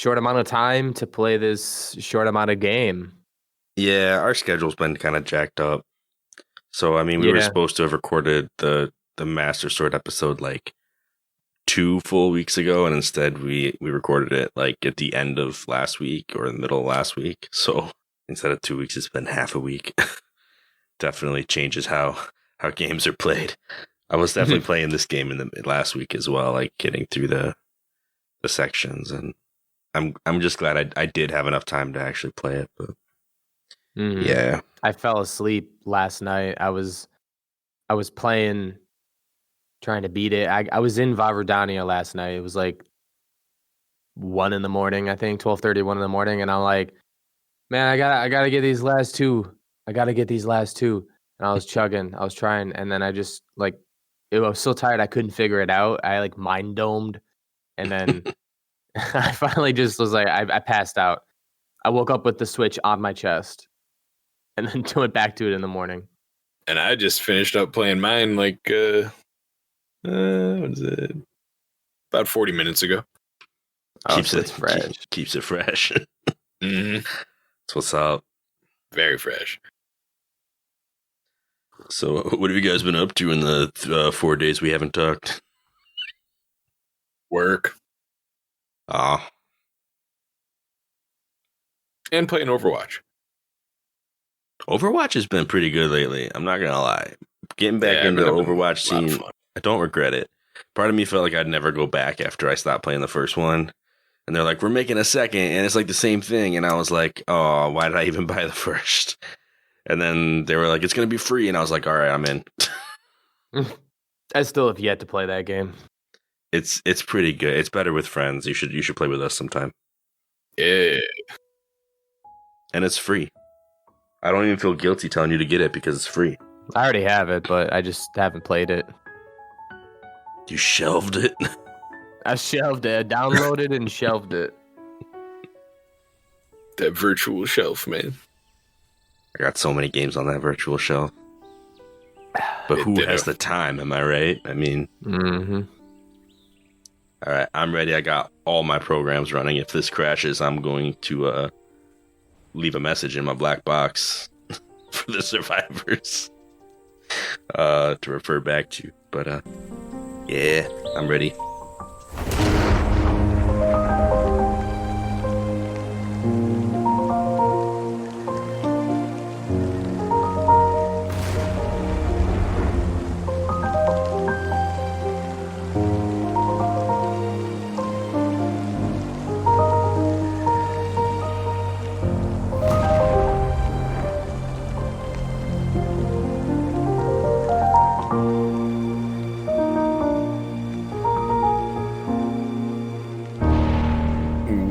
short amount of time to play this short amount of game. Yeah, our schedule's been kind of jacked up. So, I mean, we were supposed to have recorded the Master Sword episode like 2 full weeks ago, and instead we recorded it like at the end of last week or in the middle of last week. So instead of 2 weeks, it's been half a week. Definitely changes how games are played. I was definitely playing this game in the last week as well, like getting through the sections, and I'm just glad I did have enough time to actually play it. But yeah, I fell asleep last night. I was playing, trying to beat it. I was in Vah Rudania last night. It was like 1 a.m, I think 12:30, 1 a.m, and I'm like, man, I gotta get these last two. I gotta get these last two. And I was chugging. I was trying, and then I just I was so tired I couldn't figure it out. I like mind domed, and then I finally just was like, I passed out. I woke up with the Switch on my chest, and then went back to it in the morning. And I just finished up playing mine like what is it? About 40 minutes ago. Keeps it fresh. Keeps it fresh. Mm-hmm. That's what's up. Very fresh. So, what have you guys been up to in the 4 days we haven't talked? Work. And playing Overwatch. Overwatch has been pretty good lately. I'm not gonna lie. Getting back into the Overwatch scene, I don't regret it. Part of me felt like I'd never go back after I stopped playing the first one. And they're like, we're making a second, and it's like the same thing. And I was like, oh, why did I even buy the first? And then they were like, it's going to be free. And I was like, all right, I'm in. I still have yet to play that game. It's pretty good. It's better with friends. You should play with us sometime. Yeah. And it's free. I don't even feel guilty telling you to get it because it's free. I already have it, but I just haven't played it. You shelved it? I shelved it. I downloaded and shelved it. That virtual shelf, man. I got so many games on that virtual shelf. But who has the time, am I right? I mean... Mm-hmm. All right, I'm ready. I got all my programs running. If this crashes, I'm going to leave a message in my black box for the survivors to refer back to. But yeah, I'm ready.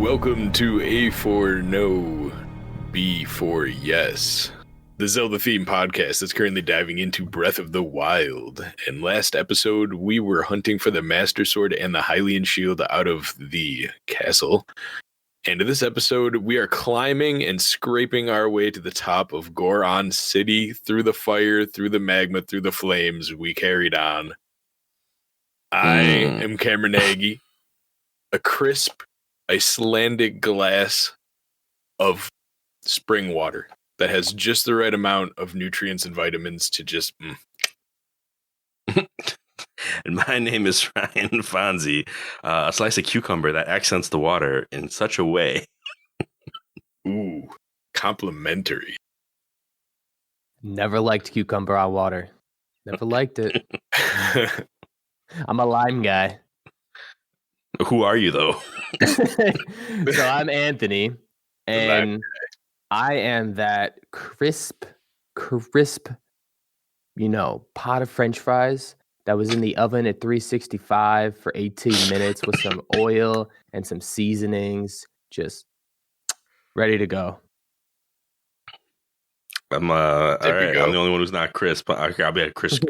Welcome to A4NB4Y, the Zelda-themed podcast that's currently diving into Breath of the Wild. And last episode, we were hunting for the Master Sword and the Hylian Shield out of the castle. And in this episode, we are climbing and scraping our way to the top of Goron City, through the fire, through the magma, through the flames. We carried on. I am Cameron Nagy, a crisp Icelandic glass of spring water that has just the right amount of nutrients and vitamins to just... And my name is Ryan Fonzie, a slice of cucumber that accents the water in such a way. Ooh, complimentary. Never liked cucumber on water. Never liked it. I'm a lime guy. Who are you, though? So I'm Anthony, and I am that crisp, pot of French fries that was in the oven at 365 for 18 minutes with some oil and some seasonings, just ready to go. I'm all right. I'm the only one who's not crisp. I'll be a crisp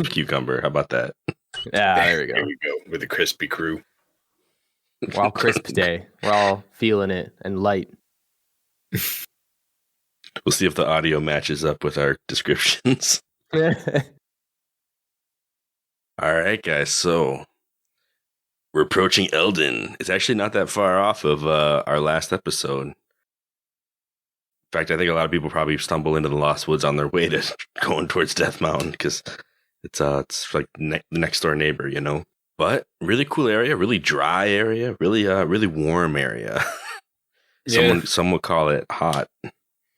cucumber. How about that? Yeah, there we go. There we go with the crispy crew. We're all crisp today. We're all feeling it and light. We'll see if the audio matches up with our descriptions. All right, guys. So We're approaching Eldon. It's actually not that far off of our last episode. In fact, I think a lot of people probably stumble into the Lost Woods on their way to going towards Death Mountain because it's like the next door neighbor, you know. But really cool area, really dry area, really warm area. Some would call it hot.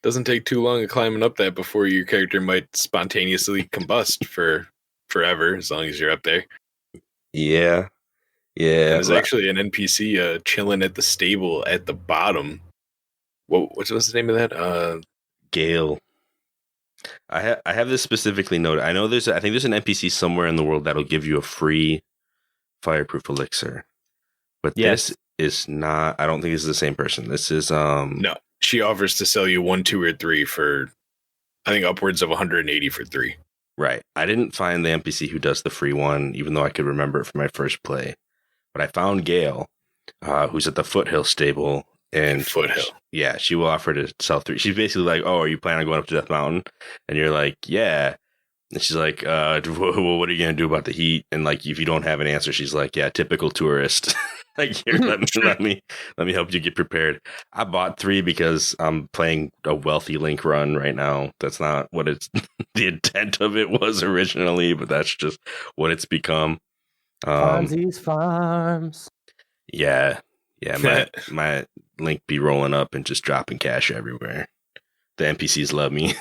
Doesn't take too long of climbing up that before your character might spontaneously combust for forever, as long as you're up there. Yeah. And there's actually an NPC chilling at the stable at the bottom. What's the name of that? Gale. I have this specifically noted. I know I think there's an NPC somewhere in the world that'll give you a free fireproof elixir. But this is not, I don't think this is the same person. This is No. She offers to sell you 1, 2, or 3 for, I think, upwards of 180 for 3. Right. I didn't find the NPC who does the free one, even though I could remember it from my first play. But I found Gale, who's at the Foothill stable. And Foothill. She will offer to sell 3. She's basically like, oh, are you planning on going up to Death Mountain? And you're like, yeah. And she's like, well, what are you going to do about the heat? And like, if you don't have an answer, she's like, yeah, typical tourist. Like, here, let me help you get prepared. I bought 3 because I'm playing a wealthy Link run right now. That's not what the intent of it was originally, but that's just what it's become. Fonzie's Farms. Yeah. My Link be rolling up and just dropping cash everywhere. The NPCs love me.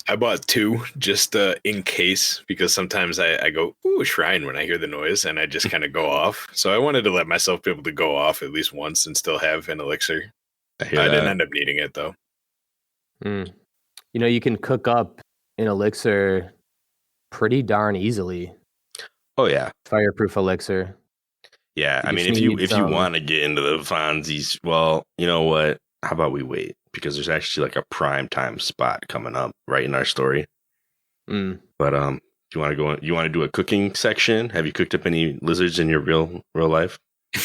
I bought 2 just in case, because sometimes I go, ooh, shrine when I hear the noise, and I just kind of go off. So I wanted to let myself be able to go off at least once and still have an elixir. I didn't end up needing it, though. You know, you can cook up an elixir pretty darn easily. Oh, yeah. Fireproof elixir. Yeah, I mean, if you want to get into the Fonzies, well, you know what? How about we wait? Because there's actually like a prime time spot coming up right in our story. But you want to do a cooking section? Have you cooked up any lizards in your real life?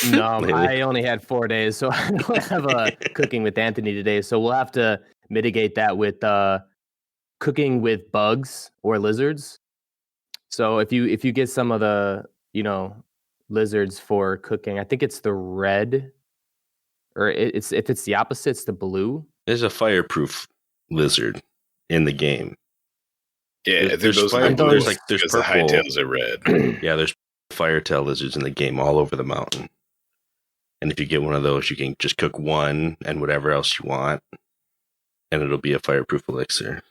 No, I only had 4 days, so I don't have a cooking with Anthony today. So we'll have to mitigate that with cooking with bugs or lizards. So if you get some of the, you know, lizards for cooking, I think it's the red, or if it's the opposite, it's the blue. There's a fireproof lizard in the game. Yeah, there's purple. The hightails are red. Yeah, there's firetail lizards in the game all over the mountain. And if you get one of those, you can just cook one and whatever else you want, and it'll be a fireproof elixir.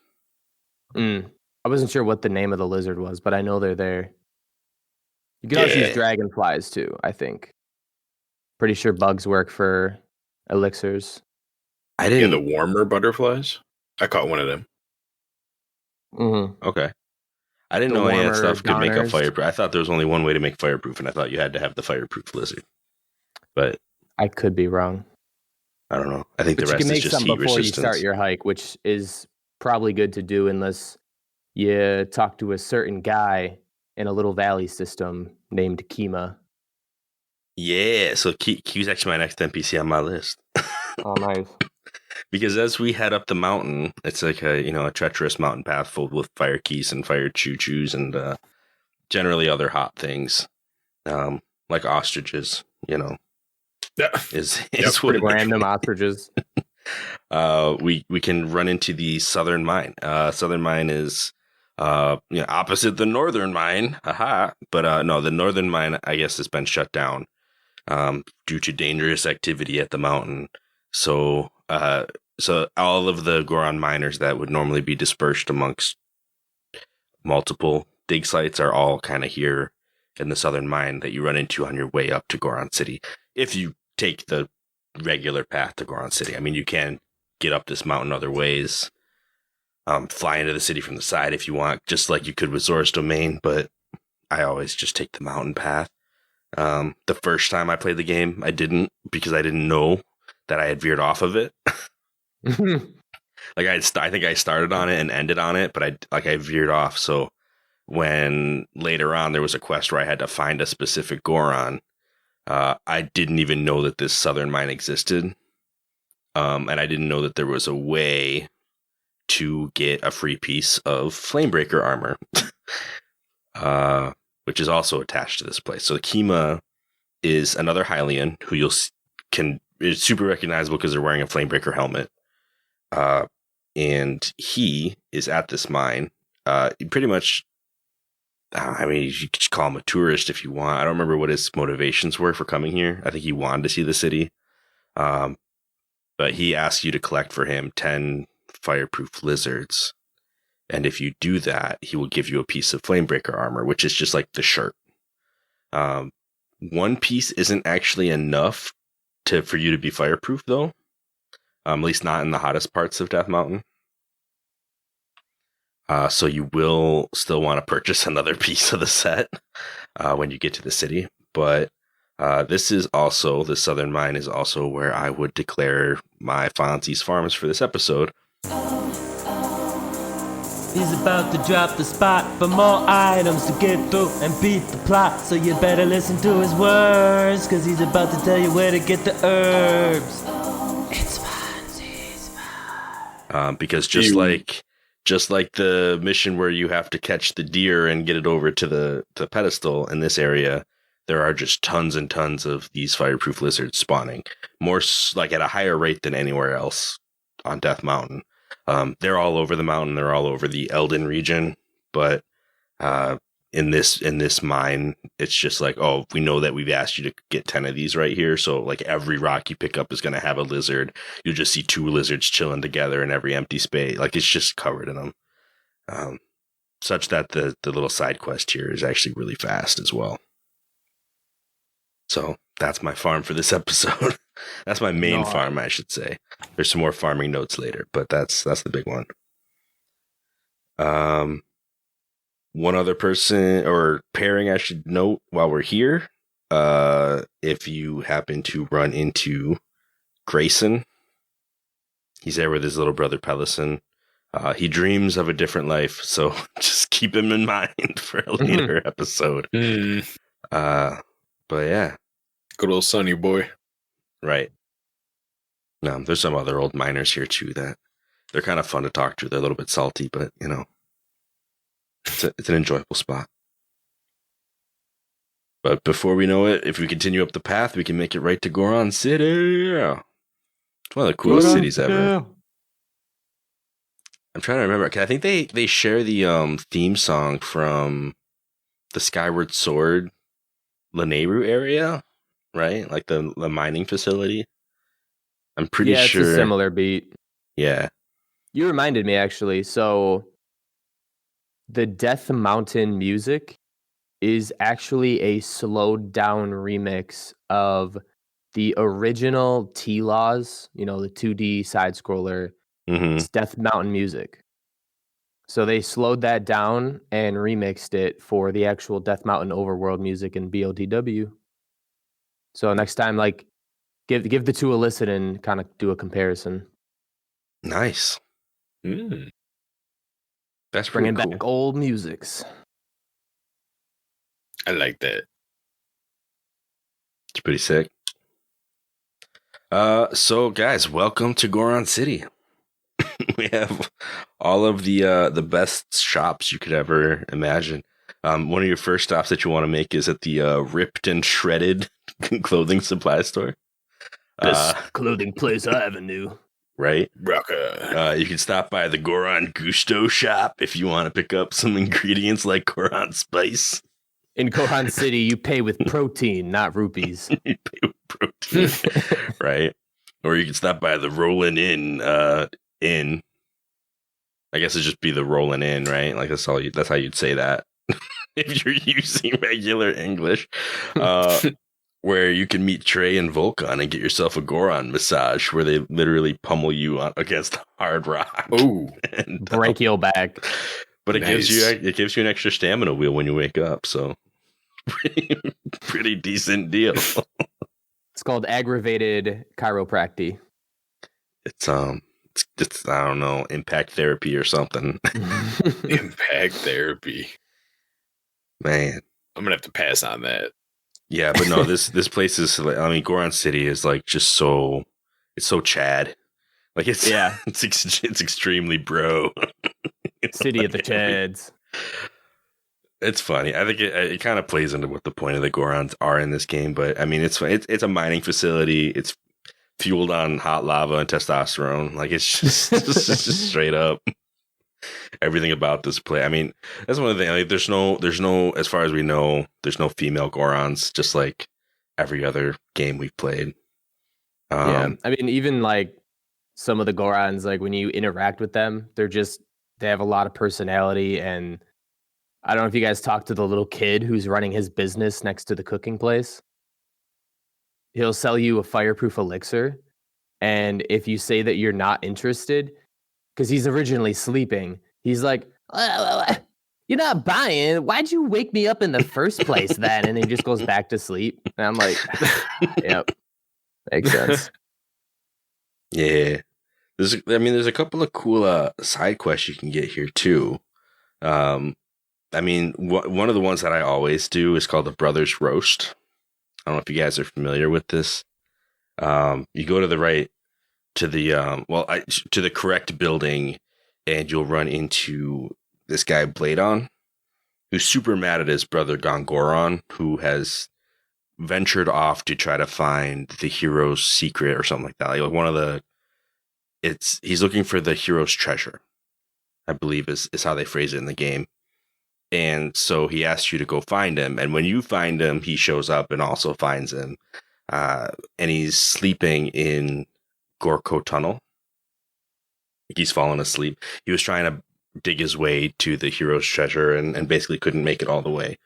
I wasn't sure what the name of the lizard was, but I know they're there. You can also use dragonflies too, I think. Pretty sure bugs work for elixirs. I didn't. Yeah, the warmer butterflies. I caught one of them. Okay. I didn't know any of that stuff could make a fireproof. I thought there was only one way to make fireproof, and I thought you had to have the fireproof lizard. But I could be wrong. I don't know. I think the rest is just heat resistance. You can make some before you start your hike, which is probably good to do unless you talk to a certain guy in a little valley system named Kima. Yeah, so Q's actually my next NPC on my list. Oh, nice. Because as we head up the mountain, it's like a treacherous mountain path filled with fire keys and fire choo-choos and generally other hot things, like ostriches. You know, is pretty random ostriches. We can run into the Southern Mine. Southern Mine is opposite the Northern Mine. But no, the Northern Mine, I guess, has been shut down due to dangerous activity at the mountain. So all of the Goron miners that would normally be dispersed amongst multiple dig sites are all kind of here in the Southern Mine that you run into on your way up to Goron City. If you take the regular path to Goron City, I mean, you can get up this mountain other ways, fly into the city from the side if you want, just like you could with Zora's Domain, but I always just take the mountain path. The first time I played the game, I didn't, because I didn't know that I had veered off of it. Like I think I started on it and ended on it, but I veered off. So when later on there was a quest where I had to find a specific Goron, I didn't even know that this Southern Mine existed. And I didn't know that there was a way to get a free piece of Flamebreaker armor. which is also attached to this place. So Kima is another Hylian who is super recognizable because they're wearing a Flamebreaker helmet. And he is at this mine. Pretty much, I mean, you could call him a tourist if you want. I don't remember what his motivations were for coming here. I think he wanted to see the city. But he asks you to collect for him 10 fireproof lizards. And if you do that, he will give you a piece of Flamebreaker armor, which is just like the shirt. One piece isn't actually enough for you to be fireproof, though. At least not in the hottest parts of Death Mountain. So you will still want to purchase another piece of the set when you get to the city. But the Southern Mine is also where I would declare my Fonzie's Farms for this episode. He's about to drop the spot for more items to get through and beat the plot. So you better listen to his words, cause he's about to tell you where to get the herbs. It's Fonzie's Farms. Because just like the mission where you have to catch the deer and get it over to the pedestal in this area, there are just tons and tons of these fireproof lizards spawning. More like at a higher rate than anywhere else on Death Mountain. They're all over the mountain. They're all over the Eldin region. But in this mine, it's just like, oh, we know that we've asked you to get 10 of these right here. So like every rock you pick up is going to have a lizard. You'll just see 2 lizards chilling together in every empty space. Like it's just covered in them. Such that the little side quest here is actually really fast as well. So that's my farm for this episode. That's my main farm, I should say. There's some more farming notes later, but that's the big one. One other person or pairing I should note while we're here. If you happen to run into Grayson, he's there with his little brother Pelison. He dreams of a different life, so just keep him in mind for a later episode. But yeah. Good old Sunny boy. Right. There's some other old miners here too that they're kind of fun to talk to. They're a little bit salty, but you know, it's an enjoyable spot. But before we know it, if we continue up the path, we can make it right to Goron City. It's one of the coolest cities ever. I'm trying to remember. I think they share the theme song from the Skyward Sword Lanayru area, right? Like the mining facility. I'm pretty sure. It's a similar beat. Yeah. You reminded me, actually. So the Death Mountain music is actually a slowed down remix of the original T-Laws, the 2D side scroller. It's Death Mountain music. So they slowed that down and remixed it for the actual Death Mountain overworld music in BOTW. So next time, like, give the two a listen and kind of do a comparison. Nice. That's bringing cool. Back old musics. I like that. It's pretty sick. So guys, welcome to Goron City. We have all of the best shops you could ever imagine. One of your first stops that you want to make is at the Ripped and Shredded clothing supply store. Best clothing place I ever knew. Right? Rocker. You can stop by the Goron Gusto shop if you want to pick up some ingredients like Goron Spice. In Goron City, you pay with protein, not rupees. You pay with protein. Right? Or you can stop by the Rollin' Inn. I guess it'd just be the Rollin' Inn, right? Like that's how you'd say that if you're using regular English. Where you can meet Trey and Volcon and get yourself a Goron massage, where they literally pummel you against hard rock. Ooh, and break your back. But it gives you an extra stamina wheel when you wake up. So pretty decent deal. It's called aggravated chiropractic. It's I don't know, impact therapy or something. Impact therapy. Man, I'm gonna have to pass on that. Yeah, but no, this place is. I mean, Goron City is like just so. It's so Chad. Like it's it's extremely bro. City of the Chads. It's funny. I think it kind of plays into what the point of the Gorons are in this game. But I mean, it's a mining facility. It's fueled on hot lava and testosterone. Like it's just straight up everything about this play. I mean, that's one of the things. Like, there's no, as far as we know, there's no female Gorons. Just like every other game we've played. Yeah, I mean, even like some of the Gorons, like when you interact with them, they have a lot of personality. And I don't know if you guys talked to the little kid who's running his business next to the cooking place. He'll sell you a fireproof elixir. And if you say that you're not interested, because he's originally sleeping, he's like, you're not buying. Why'd you wake me up in the first place then? And he just goes back to sleep. And I'm like, yep, makes sense. Yeah. There's a couple of cool side quests you can get here too. I mean, one of the ones that I always do is called the Brothers Roast. I don't know if you guys are familiar with this. You go to the right to the to the correct building, and you'll run into this guy Bladon, who's super mad at his brother Gongoron, who has ventured off to try to find the hero's secret or something like that. Like he's looking for the hero's treasure, I believe is how they phrase it in the game. And so he asks you to go find him. And when you find him, he shows up and also finds him. And he's sleeping in Gorko Tunnel. He's fallen asleep. He was trying to dig his way to the hero's treasure and basically couldn't make it all the way.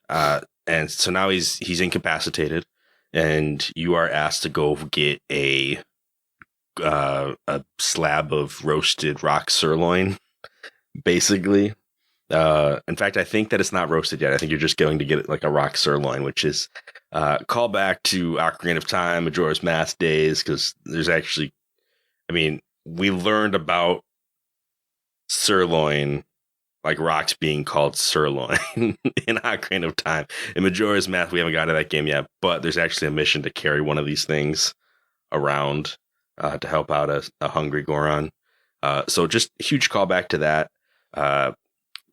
And so now he's incapacitated, and you are asked to go get a slab of roasted rock sirloin, basically. In fact, I think that it's not roasted yet. I think you're just going to get like a rock sirloin, which is call back to Ocarina of Time, Majora's Mask days, because there's actually, I mean, we learned about sirloin, like rocks being called sirloin in Ocarina of Time. In Majora's Mask, we haven't got to that game yet, but there's actually a mission to carry one of these things around to help out a hungry Goron. So just a huge callback to that.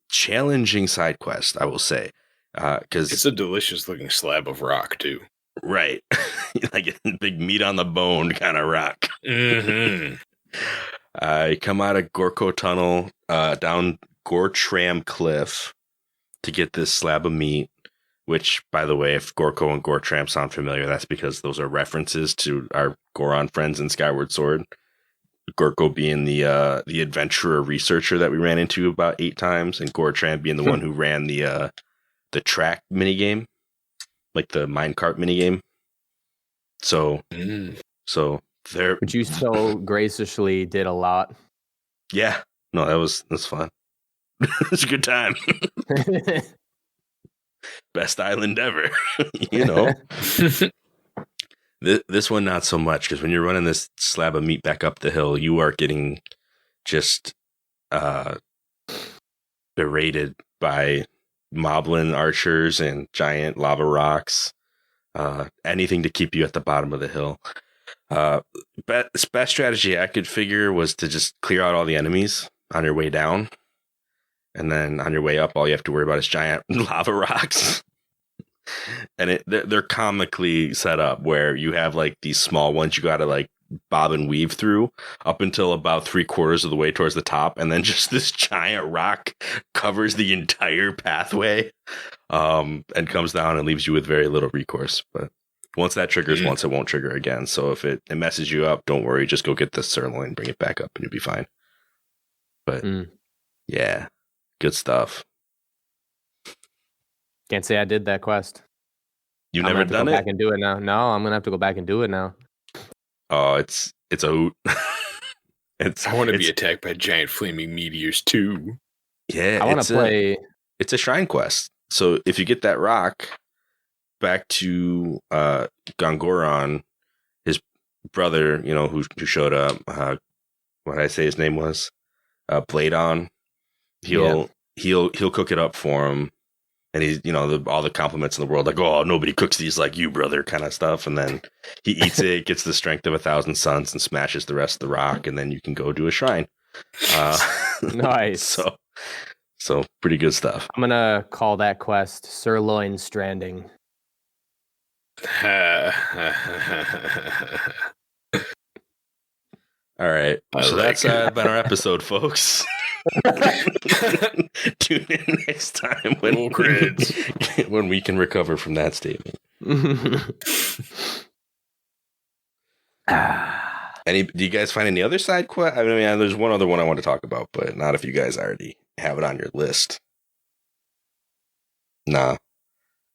Challenging side quest, I will say, because it's a delicious looking slab of rock too. Right, like a big meat on the bone kind of rock. Mm-hmm. You come out of Gorko Tunnel, down Gortram Cliff to get this slab of meat. Which, by the way, if Gorko and Gortram sound familiar, that's because those are references to our Goron friends in Skyward Sword. Gorko being the adventurer researcher that we ran into about 8 times, and Gortram being the one who ran the track minigame, like the minecart minigame. So there. Which you so graciously did a lot. Yeah, no, that's fun. It's a good time. Best island ever, you know. This one, not so much, because when you're running this slab of meat back up the hill, you are getting just berated by moblin archers and giant lava rocks. Anything to keep you at the bottom of the hill. Best strategy I could figure was to just clear out all the enemies on your way down. And then on your way up, all you have to worry about is giant lava rocks. And they're comically set up where you have like these small ones you got to like bob and weave through up until about 3/4 of the way towards the top. And then just this giant rock covers the entire pathway and comes down and leaves you with very little recourse. But once that triggers once, it won't trigger again. So if it messes you up, don't worry. Just go get the sirloin, bring it back up, and you'll be fine. But yeah, good stuff. Can't say I did that quest. You've never done it? Back and do it now. No, I'm gonna have to go back and do it now. Oh, it's a hoot. I want to be attacked by giant flaming meteors too. Yeah, I want to play. It's a shrine quest. So if you get that rock back to Gongoron, his brother, you know, who showed up. What did I say his name was? Bladon. He'll cook it up for him. And he's, you know, all the compliments in the world, like, oh, nobody cooks these like you, brother, kind of stuff. And then he eats it, gets the strength of 1,000 suns, and smashes the rest of the rock. And then you can go do a shrine. Nice. So pretty good stuff. I'm gonna call that quest Sirloin Stranding. All right. So that's been our episode, folks. Tune in next time when we can recover from that statement. Do you guys find any other side quest? I mean, there's one other one I want to talk about, but not if you guys already have it on your list. Nah.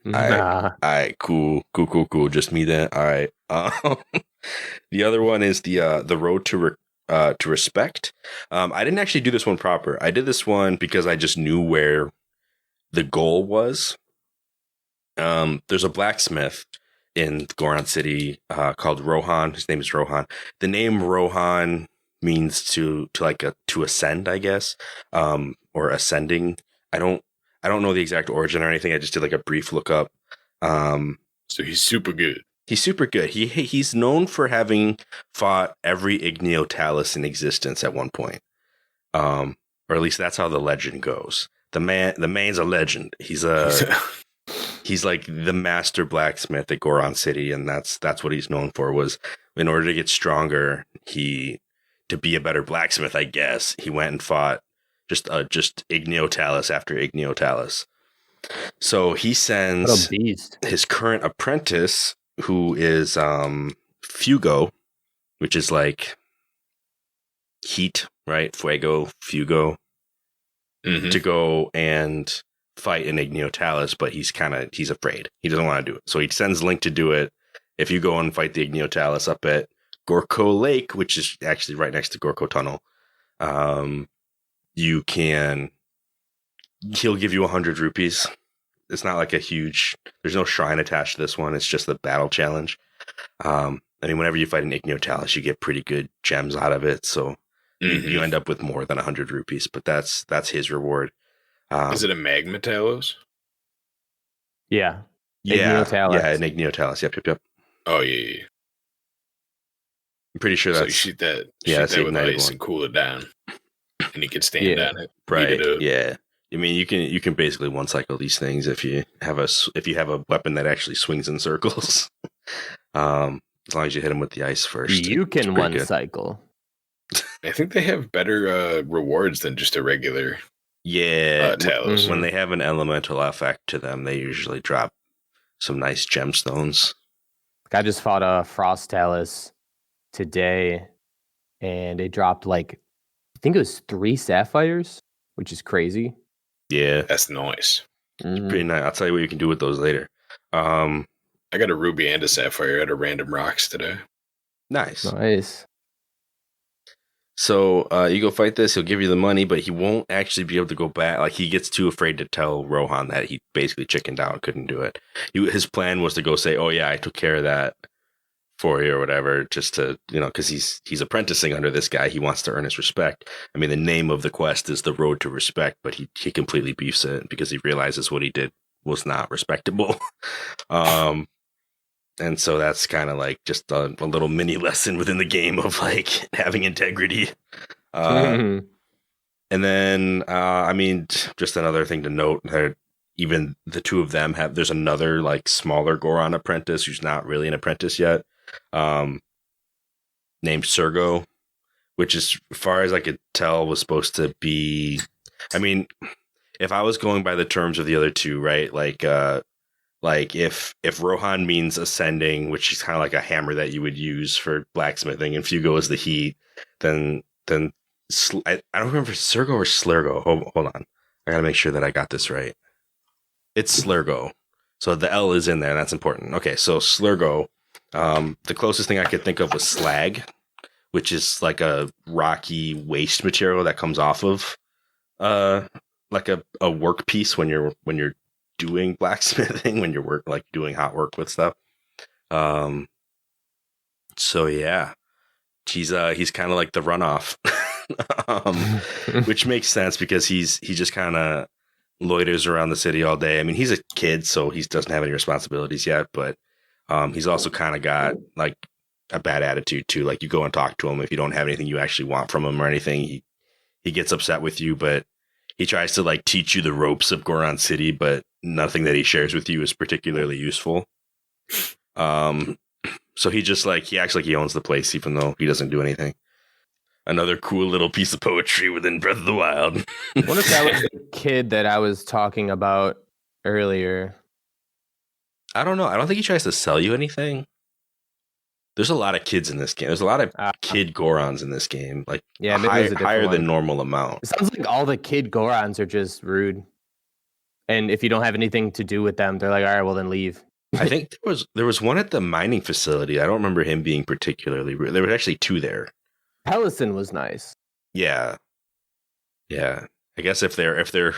All right, cool. Just me then. All right. The other one is the road to respect. I didn't actually do this one proper. I did this one because I just knew where the goal was. There's a blacksmith in Goron City called Rohan. His name is Rohan. The name Rohan means to ascend, I guess, or ascending. I don't know the exact origin or anything. I just did like a brief lookup. So he's super good. He's super good. He's known for having fought every Igniotalis in existence at one point, or at least that's how the legend goes. The man's a legend. He's like the master blacksmith at Goron City, and that's what he's known for. Was in order to get stronger, to be a better blacksmith, I guess, he went and fought just Igniotalis after Igniotalis. So he sends his current apprentice, who is Fugo, which is like heat, right? Fuego, Fugo, to go and fight an Igniotalis, but he's afraid. He doesn't want to do it. So he sends Link to do it. If you go and fight the Igniotalis up at Gorko Lake, which is actually right next to Gorko Tunnel, he'll give you 100 rupees. It's not like there's no shrine attached to this one. It's just the battle challenge. I mean, whenever you fight an Igniotalis, you get pretty good gems out of it. So you end up with more than 100 rupees, but that's his reward. Is it a Magma Talos? Yeah. Igniotalis. Yeah, an Igniotalis. Yep. Oh, yeah. I'm pretty sure that's... So you shoot that with ice and cool it down. And you can stand on it. Right, yeah. I mean, you can basically one cycle these things if you have a weapon that actually swings in circles. As long as you hit them with the ice first. You can one cycle. I think they have better rewards than just a regular Talos. When they have an elemental effect to them, they usually drop some nice gemstones. I just fought a Frost Talos today, and it dropped I think it was 3 sapphires, which is crazy. Yeah, that's nice. Pretty nice. I'll tell you what you can do with those later. I got a ruby and a sapphire at a random rocks today. Nice. So you go fight this. He'll give you the money, but he won't actually be able to go back. Like, he gets too afraid to tell Rohan that he basically chickened out, couldn't do it. His plan was to go say, "Oh yeah, I took care of that for you," or whatever, just to, because he's apprenticing under this guy. He wants to earn his respect. I mean, the name of the quest is the road to respect, but he completely beefs it because he realizes what he did was not respectable. And so that's kind of like just a little mini lesson within the game of like having integrity. And then, I mean, just another thing to note, even the two of them there's another like smaller Goron apprentice who's not really an apprentice yet, named Sergo, which, as far as I could tell, was supposed to be, I mean, if I was going by the terms of the other two, right? Like if Rohan means ascending, which is kind of like a hammer that you would use for blacksmithing, and Fugo is the heat, then I don't remember if it's Sergo or Slurgo. Hold on. I gotta make sure that I got this right. It's Slurgo. So the L is in there, and that's important. Okay, so Slurgo. The closest thing I could think of was slag, which is like a rocky waste material that comes off of like a workpiece when you're doing blacksmithing, when you're doing hot work with stuff. So yeah, he's kind of like the runoff, which makes sense because he just kind of loiters around the city all day. I mean, he's a kid, so he doesn't have any responsibilities yet, but he's also kind of got like a bad attitude too. Like, you go and talk to him, if you don't have anything you actually want from him or anything, he gets upset with you, but he tries to like teach you the ropes of Goron City, but nothing that he shares with you is particularly useful. So he acts like he owns the place, even though he doesn't do anything. Another cool little piece of poetry within Breath of the Wild. I wonder if that was the kid that I was talking about earlier. I don't know. I don't think he tries to sell you anything. There's a lot of kids in this game. There's a lot of kid Gorons in this game. Like, yeah, higher than normal amount. It sounds like all the kid Gorons are just rude. And if you don't have anything to do with them, they're like, all right, well, then leave. I think there was one at the mining facility. I don't remember him being particularly rude. There were actually two there. Pellison was nice. Yeah. Yeah. I guess if they're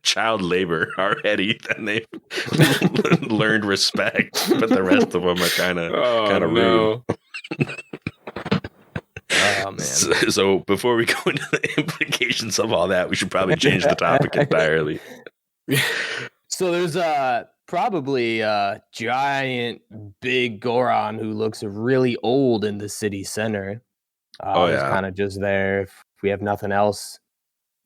child labor already, then they've learned respect. But the rest of them are kind of rude. Oh man! So before we go into the implications of all that, we should probably change the topic entirely. So there's probably a giant big Goron who looks really old in the city center. He's kind of just there. If we have nothing else,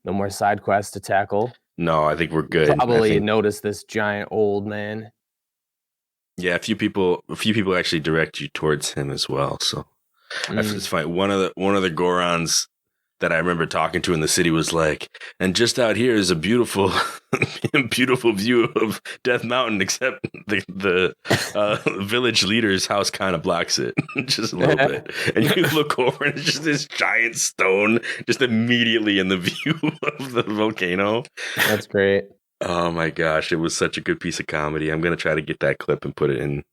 no more side quests to tackle. No, I think we're good. Probably notice this giant old man. Yeah, a few people actually direct you towards him as well. So it's fine. One of the Gorons that I remember talking to in the city was like, and just out here is a beautiful, beautiful view of Death Mountain, except the village leader's house kind of blocks it just a little bit. And you look over and it's just this giant stone just immediately in the view of the volcano. That's great. Oh my gosh, it was such a good piece of comedy. I'm going to try to get that clip and put it in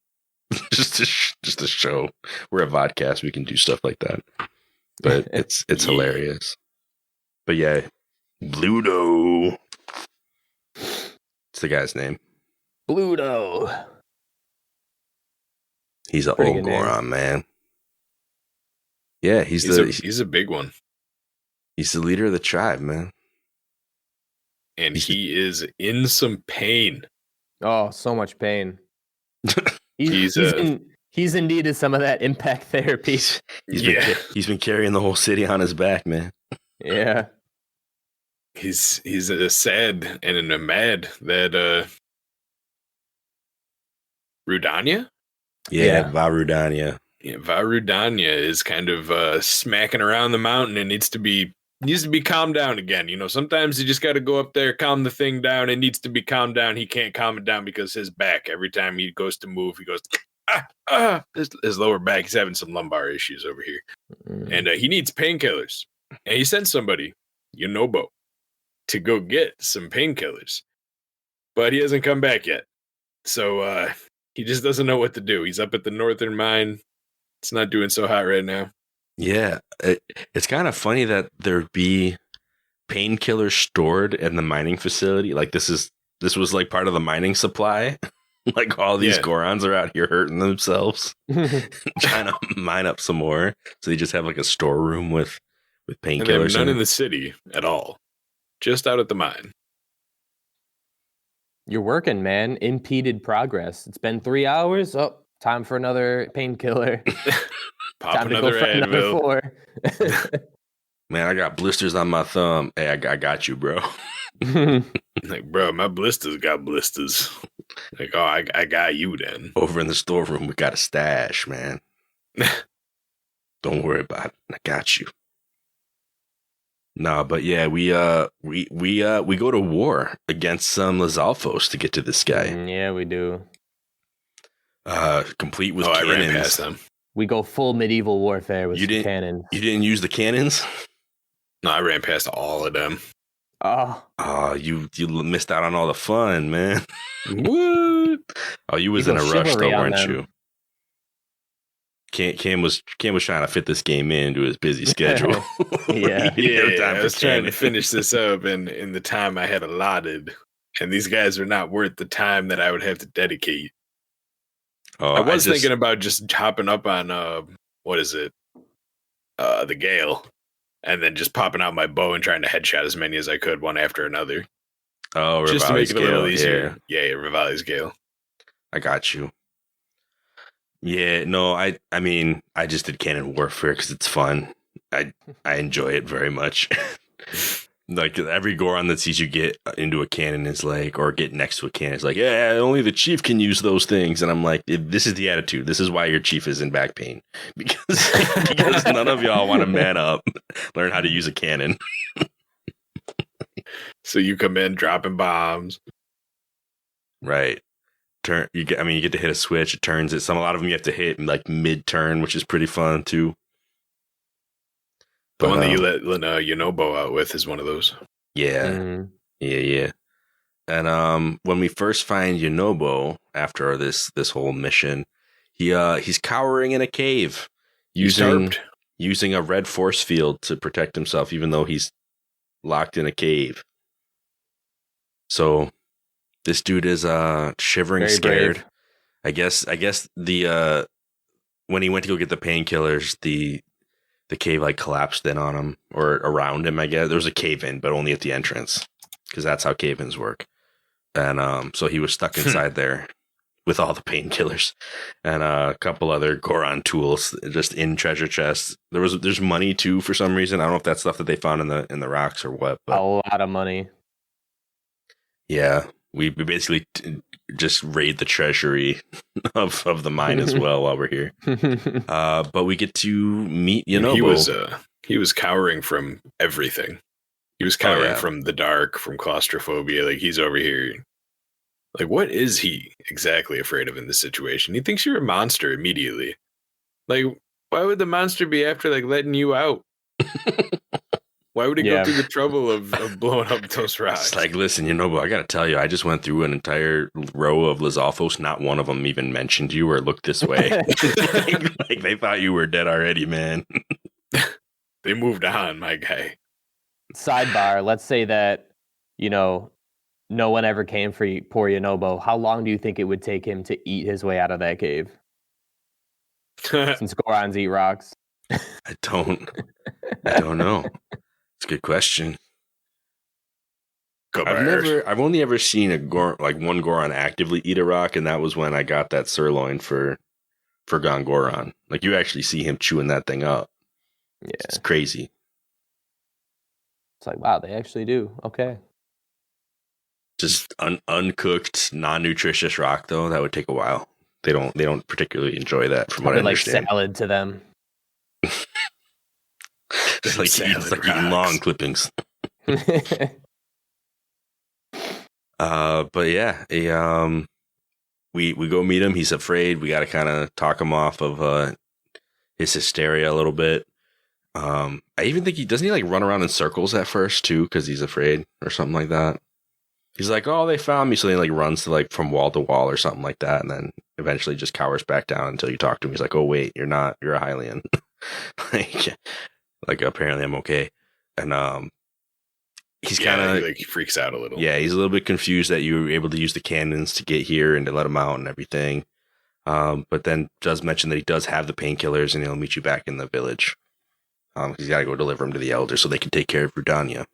just to show. We're a vodcast. We can do stuff like that. But it's hilarious. But yeah, Bluto. It's the guy's name. Bluto. He's an old Goron, man. Yeah, he's a big one. He's the leader of the tribe, man. And he is in some pain. Oh, so much pain. He's in need of some of that impact therapy. He's been carrying the whole city on his back, man. Yeah. He's sad and mad that Rudania? Yeah, Vah Rudania. Yeah, Vah Rudania is kind of smacking around the mountain and needs to be calmed down again. You know, sometimes you just got to go up there, calm the thing down. It needs to be calmed down. He can't calm it down because his back, every time he goes to move, he goes, his lower back. He's having some lumbar issues over here. And he needs painkillers. And he sent somebody, Yonobo, to go get some painkillers. But he hasn't come back yet. So he just doesn't know what to do. He's up at the northern mine. It's not doing so hot right now. Yeah, it's kind of funny that there be painkillers stored in the mining facility. Like this was like part of the mining supply. Like all these Gorons are out here hurting themselves, trying to mine up some more. So they just have like a storeroom with painkillers. None in the city at all. Just out at the mine. You're working, man. Impeded progress. It's been 3 hours. Oh, time for another painkiller. Pop time another to go for another 4. Man, I got blisters on my thumb. Hey, I got you, bro. Like, bro, my blisters got blisters. Like, oh, I got you then. Over in the storeroom, we got a stash, man. Don't worry about it. I got you. No, but yeah, we go to war against some Lizalfos to get to this guy. Yeah, we do. Complete with cannons. I ran past them. We go full medieval warfare with cannons. You didn't use the cannons? No, I ran past all of them. Oh, you missed out on all the fun, man. What? Oh, you was in a rush though, weren't you? Cam was trying to fit this game into his busy schedule. Yeah. I was trying to finish this up in the time I had allotted, and these guys are not worth the time that I would have to dedicate. Oh, I was thinking about just hopping up on the Gale, and then just popping out my bow and trying to headshot as many as I could, one after another. Oh, just to make it a little easier. Yeah, Rivali's Gale. I got you. Yeah, no, I mean, I just did cannon warfare because it's fun. I enjoy it very much. Like every Goron that sees you get into a cannon is like, or get next to a cannon is like, yeah, only the chief can use those things. And I'm like, this is the attitude. This is why your chief is in back pain because none of y'all want to man up, learn how to use a cannon. So you come in dropping bombs, right? You get to hit a switch. It turns it. A lot of them you have to hit like mid turn, which is pretty fun too. The one that you let Yonobo out with is one of those. Yeah. Yeah. And when we first find Yonobo after this whole mission, he's cowering in a cave using a red force field to protect himself, even though he's locked in a cave. So this dude is shivering, very scared. Brave. I guess the when he went to go get the painkillers, the cave like collapsed in on him or around him. I guess there was a cave in, but only at the entrance because that's how cave-ins work. And so he was stuck inside there with all the painkillers and a couple other Goron tools just in treasure chests. There's money too for some reason. I don't know if that's stuff that they found in the rocks or what. But a lot of money. Yeah, we basically just raid the treasury of the mine as well while we're here. But we get to meet Yonobo. He was cowering from everything. He was cowering from the dark, from claustrophobia. Like he's over here. Like, what is he exactly afraid of in this situation? He thinks you're a monster immediately. Like, why would the monster be after like letting you out? Why would he go through the trouble of blowing up those rocks? It's like, listen, Yonobo, I got to tell you, I just went through an entire row of Lizalfos. Not one of them even mentioned you or looked this way. like they thought you were dead already, man. They moved on, my guy. Sidebar, let's say that, no one ever came for poor Yonobo. How long do you think it would take him to eat his way out of that cave? Since Gorons eat rocks. I don't know. It's a good question. I've only ever seen one Goron actively eat a rock, and that was when I got that sirloin for Gongoron. Like you actually see him chewing that thing up. Yeah, it's crazy. It's like, wow, they actually do. Okay. Just uncooked, non-nutritious rock though. That would take a while. They don't particularly enjoy that, from what I understand. Like salad to them. It's like eating lawn clippings. But yeah, we go meet him. He's afraid. We got to kind of talk him off of his hysteria a little bit. I even think doesn't he like run around in circles at first too because he's afraid or something like that. He's like, oh, they found me, so he like runs to like from wall to wall or something like that, and then eventually just cowers back down until you talk to him. He's like, oh wait, you're not, you're a Hylian. like apparently I'm okay, and he's kind of he freaks out a little. Yeah, he's a little bit confused that you were able to use the cannons to get here and to let him out and everything. But then does mention that he does have the painkillers and he'll meet you back in the village. He's got to go deliver them to the elders so they can take care of Rudania.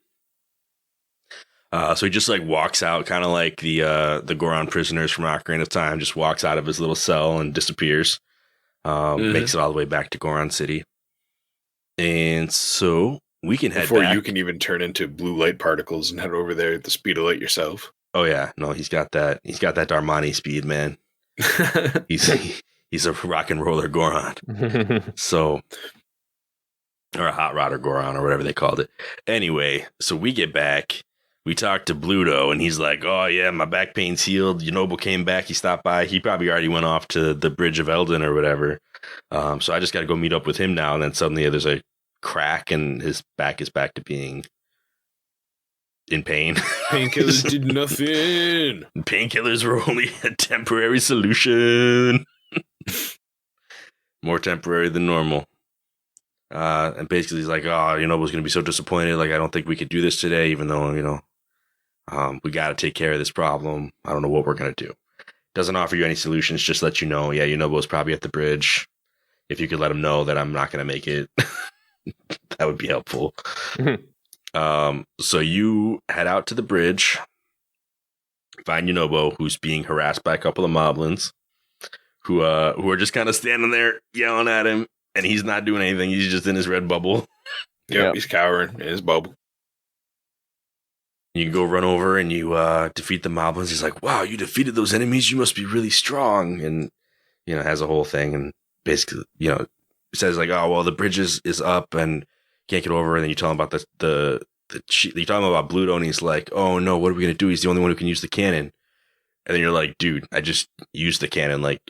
So he just like walks out, kind of like the Goron prisoners from Ocarina of Time, just walks out of his little cell and disappears. Makes it all the way back to Goron City. And so we can head before back. You can even turn into blue light particles and head over there at the speed of light yourself. Oh yeah, no, he's got that Darmani speed, man. he's a rock and roller Goron. So, or a hot rodder Goron or whatever they called it. Anyway, so we get back. We talked to Bluto, and he's like, oh, yeah, my back pain's healed. Yonobo came back. He stopped by. He probably already went off to the Bridge of Eldin or whatever. So I just got to go meet up with him now. And then suddenly there's a crack, and his back is back to being in pain. Painkillers did nothing. Painkillers were only a temporary solution. More temporary than normal. And basically he's like, oh, Yonobo's going to be so disappointed. Like, I don't think we could do this today, even though, we got to take care of this problem. I don't know what we're going to do. Doesn't offer you any solutions. Just let you know, yeah, Yonobo's probably at the bridge. If you could let him know that I'm not going to make it, that would be helpful. So you head out to the bridge, find Yonobo, who's being harassed by a couple of moblins who are just kind of standing there yelling at him, and he's not doing anything. He's just in his red bubble. Yep. He's cowering in his bubble. You go run over and you defeat the moblins. He's like, wow, you defeated those enemies. You must be really strong. And, has a whole thing. And basically, says like, oh, well, the bridge is up and can't get over. And then you tell him about you tell him about Bluto, and he's like, oh, no, what are we going to do? He's the only one who can use the cannon. And then you're like, dude, I just used the cannon like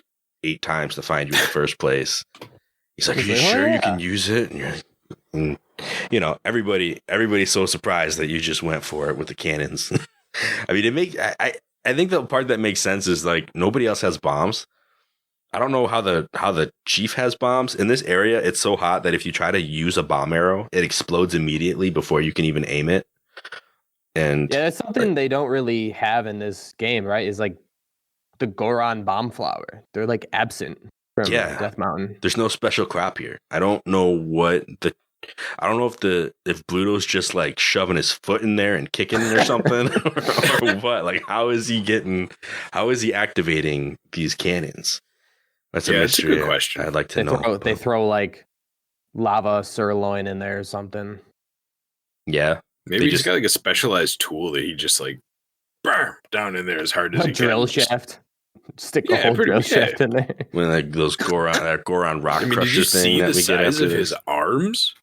8 times to find you in the first place. He's like, are you sure you can use it? And you're like, everybody's so surprised that you just went for it with the cannons. I mean, I think the part that makes sense is like nobody else has bombs. I don't know how the chief has bombs in this area. It's so hot that if you try to use a bomb arrow, it explodes immediately before you can even aim it. And yeah, that's something they don't really have in this game, right? Is like the Goron bomb flower. They're like absent from Death Mountain. There's no special crop here. I don't know if Bluto's just like shoving his foot in there and kicking or something or what. Like how is he activating these cannons? That's a mystery. That's a good question. I'd like to know. They throw like lava sirloin in there or something. Yeah. Maybe he's got like a specialized tool that he just like down in there as hard as he can. Drill shaft. Stick a whole drill shaft in there. When like those Goron rock crusher thing that we get after of his arms?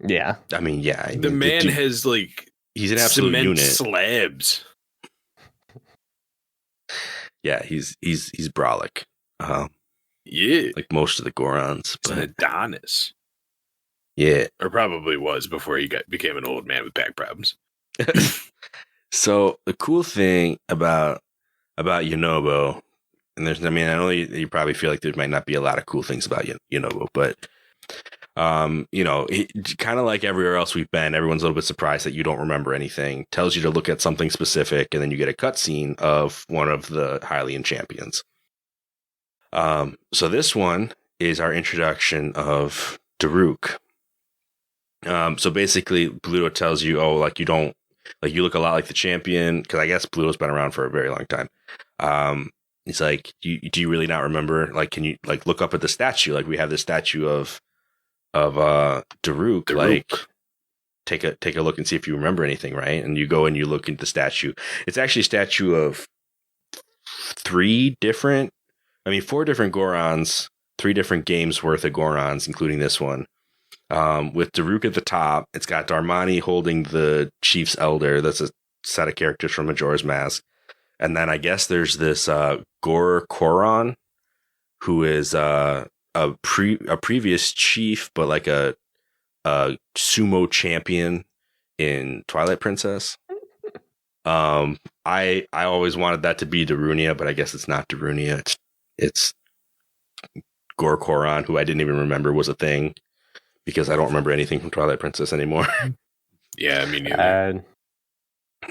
Yeah. I mean, yeah. The man has like he's an absolute unit. Slabs. Yeah, he's brolic. Yeah. Like most of the Gorons. But an Adonis. Yeah. Or probably was before he became an old man with back problems. So the cool thing about Yunobo, and I know you probably feel like there might not be a lot of cool things about Yunobo, but kind of like everywhere else we've been, everyone's a little bit surprised that you don't remember anything. Tells you to look at something specific, and then you get a cutscene of one of the Hylian champions. So this one is our introduction of Daruk. So basically, Bluto tells you, oh, like you don't, like you look a lot like the champion, because I guess Bluto's been around for a very long time. He's like, do you really not remember? Like, can you like look up at the statue? Like we have the statue of Daruk. Like take a look and see if you remember anything, right? And you go and you look into the statue. It's actually a statue of 4 different Gorons, 3 different games worth of Gorons, including this one. With Daruk at the top, it's got Darmani holding the Chief's Elder. That's a set of characters from Majora's Mask. And then I guess there's this Gor Koron, who is a previous chief, but like a sumo champion in Twilight Princess. I always wanted that to be Darunia, but I guess it's not Darunia. It's Gor Koron, who I didn't even remember was a thing because I don't remember anything from Twilight Princess anymore. Yeah, I mean,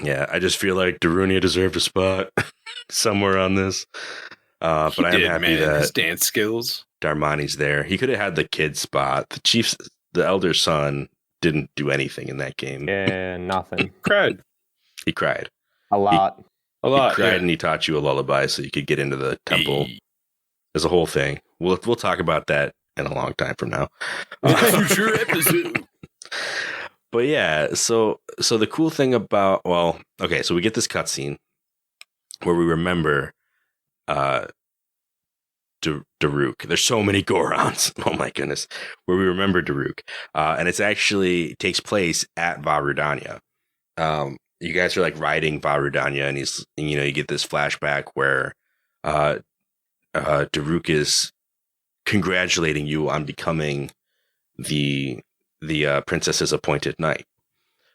yeah, I just feel like Darunia deserved a spot somewhere on this. But I am happy that his dance skills. Darmani's there. He could have had the kid spot. The elder son didn't do anything in that game. Yeah, nothing. He cried. A lot. He cried and he taught you a lullaby so you could get into the temple. There's a whole thing. We'll talk about that in a long time from now. Future episode. But yeah, so the cool thing about, so we get this cutscene where we remember Daruk. There's so many Gorons. Oh my goodness. Where we remember Daruk. And it's actually takes place at Vah Rudania. You guys are like riding Vah Rudania, and you get this flashback where Daruk is congratulating you on becoming the princess's appointed knight.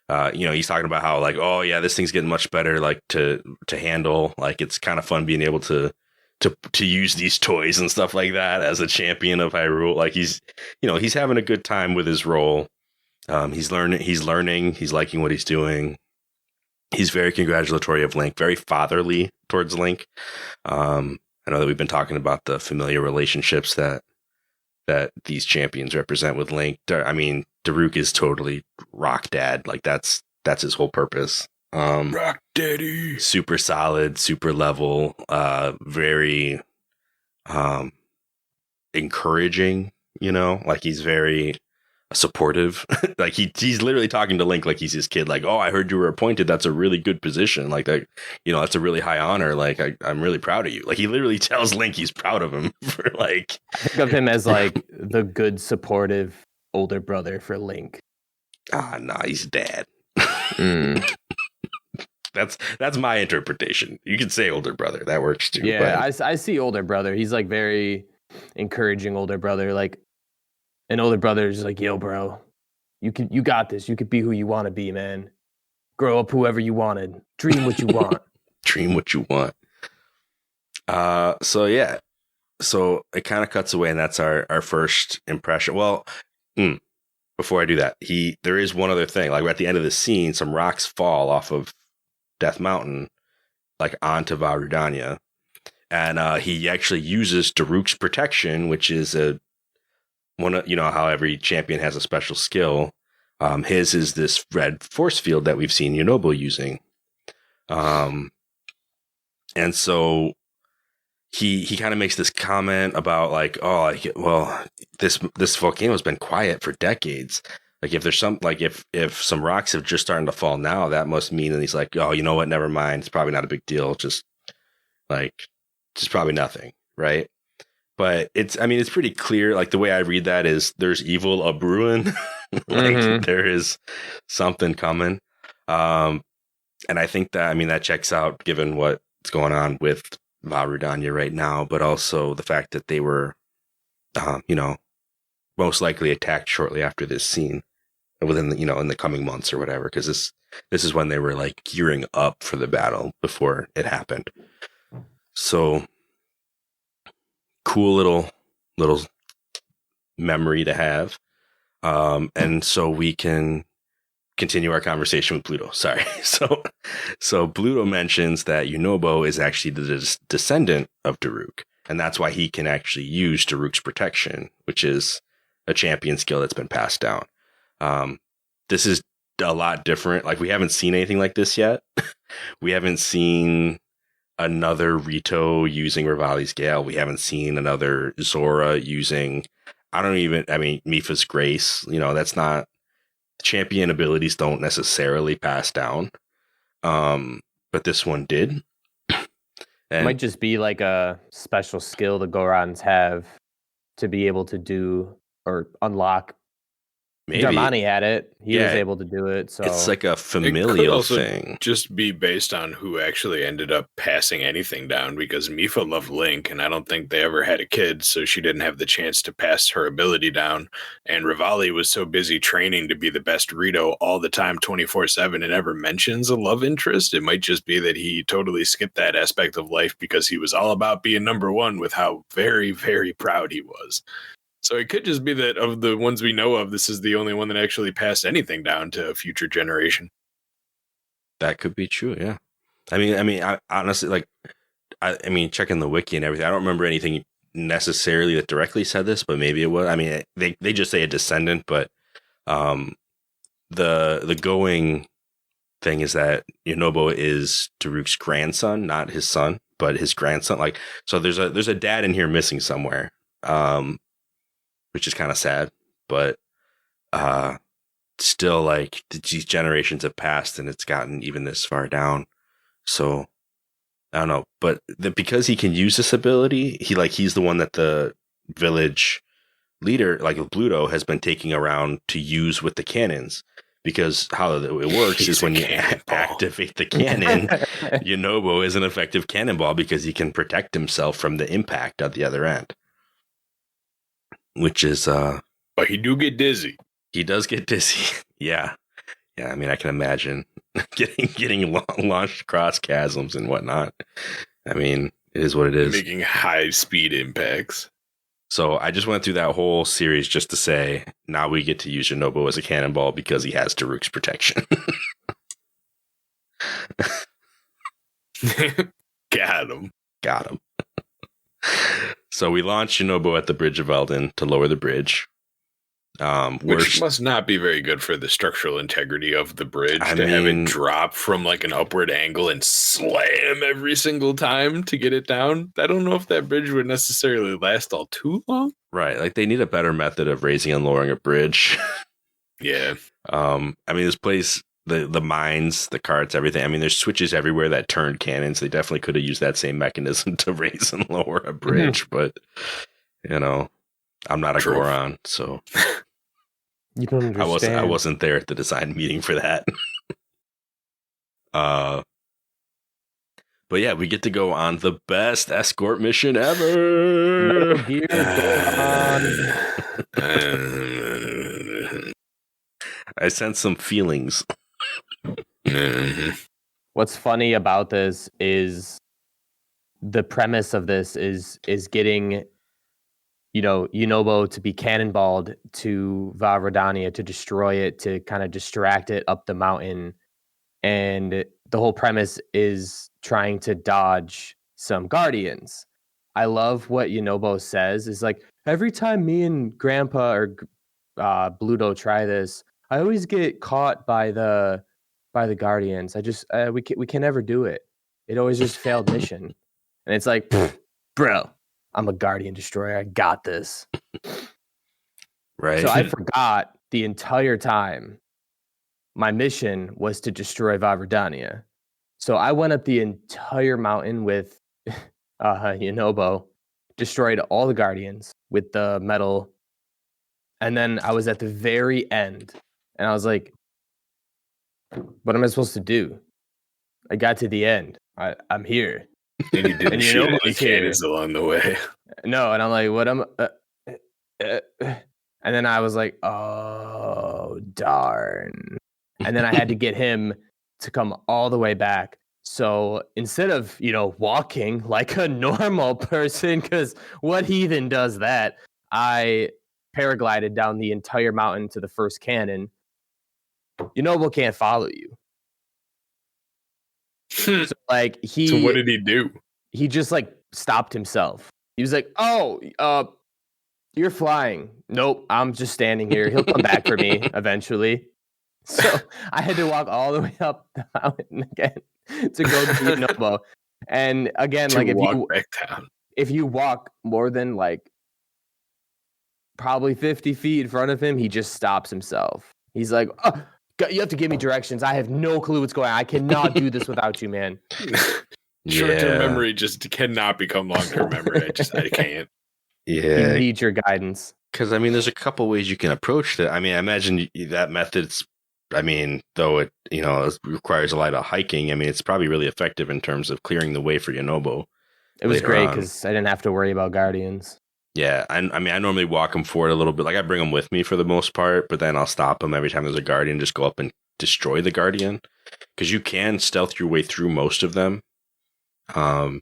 He's talking about how like, oh yeah, this thing's getting much better, like to handle. Like it's kind of fun being able to use these toys and stuff like that as a champion of Hyrule. Like he's having a good time with his role. He's learning. He's liking what he's doing. He's very congratulatory of Link, very fatherly towards Link. I know that we've been talking about the familiar relationships that these champions represent with Link. I mean, Daruk is totally rock dad. Like that's his whole purpose. Rock daddy. Super solid, super level, very encouraging, like he's very supportive. Like he's literally talking to Link like he's his kid. Like, oh, I heard you were appointed. That's a really good position. Like that, that's a really high honor. Like I'm really proud of you. Like he literally tells Link he's proud of him for like. I think of him as like the good, supportive older brother for Link. Nah, he's dad. That's my interpretation. You can say older brother. That works too. Yeah, I see older brother. He's like very encouraging older brother. Like an older brother is just like, yo, bro, you got this. You could be who you want to be, man. Grow up whoever you wanted. Dream what you want. Dream what you want. So yeah. So it kind of cuts away, and that's our first impression. Well, before I do that, there is one other thing. Like at the end of the scene, some rocks fall off of Death Mountain, like onto Vah Rudania. And he actually uses Daruk's protection, which is how every champion has a special skill. His is this red force field that we've seen Yunobo using. And so he kind of makes this comment about like, this volcano has been quiet for decades. Like if there's if some rocks have just starting to fall now, that must mean. And he's like, oh, you know what? Never mind. It's probably not a big deal. Just probably nothing, right? But it's pretty clear. Like the way I read that is there's evil a brewing. There is something coming. And I think that checks out given what's going on with Vah Rudania right now, but also the fact that they were, most likely attacked shortly after this scene, within in the coming months or whatever, because this is when they were like gearing up for the battle before it happened. So cool little memory to have. And so we can continue our conversation with Bluto. Sorry. So Bluto mentions that Yunobo is actually the descendant of Daruk, and that's why he can actually use Daruk's protection, which is a champion skill that's been passed down. This is a lot different. Like we haven't seen anything like this yet. We haven't seen another Rito using Rivali's Gale. We haven't seen another Zora using, Mipha's Grace. That's not, champion abilities don't necessarily pass down. But this one did. It might just be like a special skill the Gorons have to be able to do or unlock. Maybe Darmani had it. He was able to do it. So it's like a familial thing. Just be based on who actually ended up passing anything down, because Mipha loved Link, and I don't think they ever had a kid, so she didn't have the chance to pass her ability down. And Rivali was so busy training to be the best Rito all the time, 24/7, and never mentions a love interest. It might just be that he totally skipped that aspect of life because he was all about being number one, with how very, very proud he was. So it could just be that of the ones we know of, this is the only one that actually passed anything down to a future generation. That could be true, yeah. I honestly, checking the wiki and everything, I don't remember anything necessarily that directly said this, but maybe it was. They just say a descendant, but the going thing is that Yunobo is Daruk's grandson, not his son, but his grandson. Like, so there's a dad in here missing somewhere. Which is kind of sad, but still, like, these generations have passed and it's gotten even this far down. So I don't know, but because he can use this ability, he's the one that the village leader, like Bluto, has been taking around to use with the cannons. Because how it works is when you activate the cannon, Yunobo is an effective cannonball because he can protect himself from the impact at the other end. Which is but he do get dizzy. He does get dizzy. Yeah. I can imagine getting launched across chasms and whatnot. It is what it is. Making high speed impacts. So I just went through that whole series just to say now we get to use Yunobo as a cannonball because he has Daruk's protection. Got him. So we launched Yunobo at the Bridge of Eldin to lower the bridge. Which must not be very good for the structural integrity of the bridge have it drop from like an upward angle and slam every single time to get it down. I don't know if that bridge would necessarily last all too long. Right. Like they need a better method of raising and lowering a bridge Yeah. I mean, this place, the mines, the carts, everything. I mean, there's switches everywhere that turn cannons. They definitely could have used that same mechanism to raise and lower a bridge, but you know, I'm not a True. Goron, so You don't understand. I wasn't there at the design meeting for that. But yeah, we get to go on the best escort mission ever. Metal Gear I sense some feelings. What's funny about this is the premise of this is getting, Yunobo to be cannonballed to Vah Rudania to destroy it, to kind of distract it up the mountain. And the whole premise is trying to dodge some guardians. I love what Yunobo says is like, every time me and Grandpa or Bluto try this, I always get caught by the guardians. I just we can never do it. It always just failed mission. And it's like, bro, I'm a guardian destroyer. I got this. Right. So I forgot the entire time my mission was to destroy Vah Rudania. So I went up the entire mountain with Yunobo, destroyed all the guardians with the metal. And then I was at the very end and I was like, what am I supposed to do? I got to the end. I'm here. And you didn't shoot any cannons along the way. No, and I'm like, what am and then I was like, oh, darn. And then I had to get him to come all the way back. So instead of, walking like a normal person, because what heathen does that, I paraglided down the entire mountain to the first cannon. Yunobo can't follow you. So, like, So what did he do? He just stopped himself. He was like, "Oh, you're flying." Nope, I'm just standing here. He'll come back for me eventually. So I had to walk all the way up the mountain again to go to Yunobo. And again, if you walk more than probably 50 feet in front of him, he just stops himself. He's like, "Oh, you have to give me directions. I have no clue what's going on. I cannot do this without you, man." Short-term memory just cannot become long-term memory. I can't. Yeah. You need your guidance. Because, I mean, there's a couple ways you can approach that. I mean, I imagine that method's, though it, it requires a lot of hiking, it's probably really effective in terms of clearing the way for Yunobo. It was great because I didn't have to worry about guardians. Yeah, I normally walk them forward a little bit. Like, I bring them with me for the most part, but then I'll stop them every time there's a guardian, just go up and destroy the guardian. Because you can stealth your way through most of them. To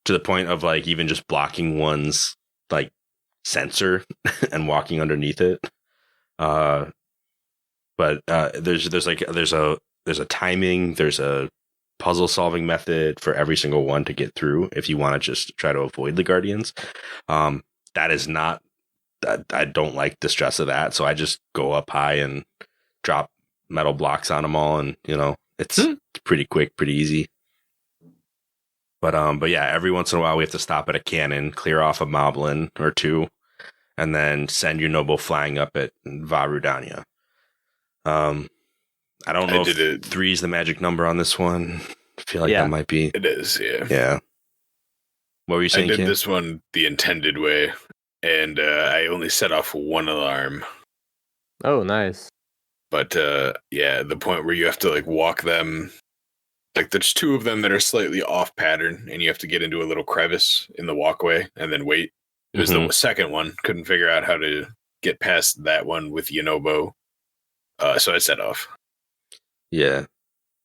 the point of even just blocking one's sensor and walking underneath it. But there's a timing, there's a puzzle solving method for every single one to get through if you want to just try to avoid the guardians. That is not that I don't like the stress of that, so I just go up high and drop metal blocks on them all, and it's pretty quick, pretty easy. But yeah, every once in a while we have to stop at a cannon, clear off a moblin or two, and then send Yunobo flying up at Vah Rudania. I don't know if 3 is the magic number on this one. I feel like that might be. It is, yeah. Yeah. What were you saying, I did Kim? this one the intended way, and I only set off one alarm. Oh, nice. But the point where you have to walk them. There's 2 of them that are slightly off pattern, and you have to get into a little crevice in the walkway and then wait. It was the second one. Couldn't figure out how to get past that one with Yunobo. So I set off. Yeah.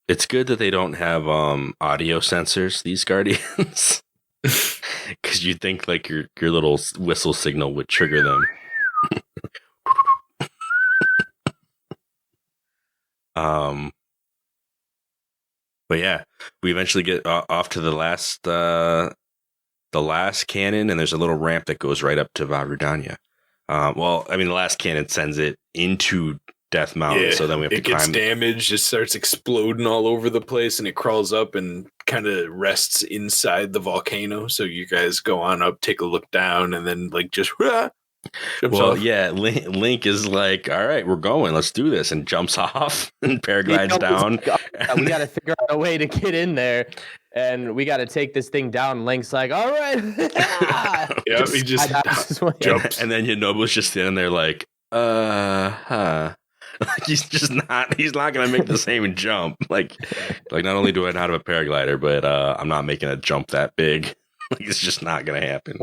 It's good that they don't have audio sensors, these guardians. Because you'd think your little whistle signal would trigger them. But yeah, we eventually get off to the last cannon, and there's a little ramp that goes right up to Vah Rudania. The last cannon sends it into Death Mountain, so then we have to climb. It gets damaged, it starts exploding all over the place, and it crawls up and kind of rests inside the volcano. So you guys go on up, take a look down, and then Jumps Well, off. yeah, Link is like, all right, we're going. Let's do this. And jumps off and paraglides down. Like, oh, we got to figure out a way to get in there. And we got to take this thing down. Link's like, all right. Yeah, he just jumps. And then Yonobu's just standing there like, huh. Like he's not going to make the same jump. Like not only do I not have a paraglider, but I'm not making a jump that big. Like it's just not going to happen.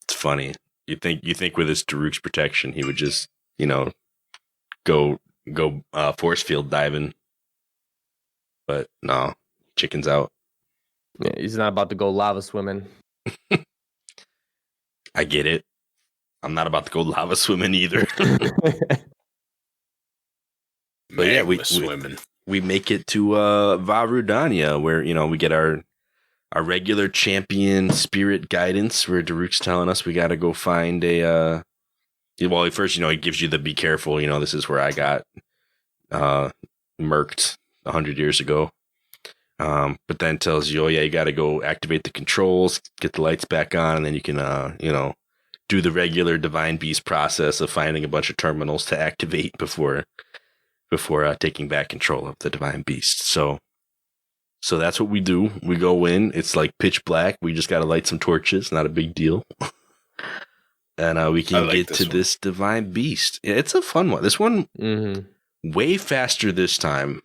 It's funny. You think with his Daruk's protection, he would just, go force field diving. But no, chicken's out. Yeah, he's not about to go lava swimming. I get it. I'm not about to go lava swimming either. But yeah, we make it to Vah Rudania, where we get our regular champion spirit guidance, where Daruk's telling us we got to go find a. Well, first, he gives you the be careful. This is where I got murked 100 years ago. But then tells you, oh yeah, you got to go activate the controls, get the lights back on, and then you can, do the regular Divine Beast process of finding a bunch of terminals to activate before taking back control of the Divine Beast. So that's what we do. We go in. It's like pitch black. We just got to light some torches. Not a big deal. And we can get to this Divine Beast. Yeah, it's a fun one. This one, way faster this time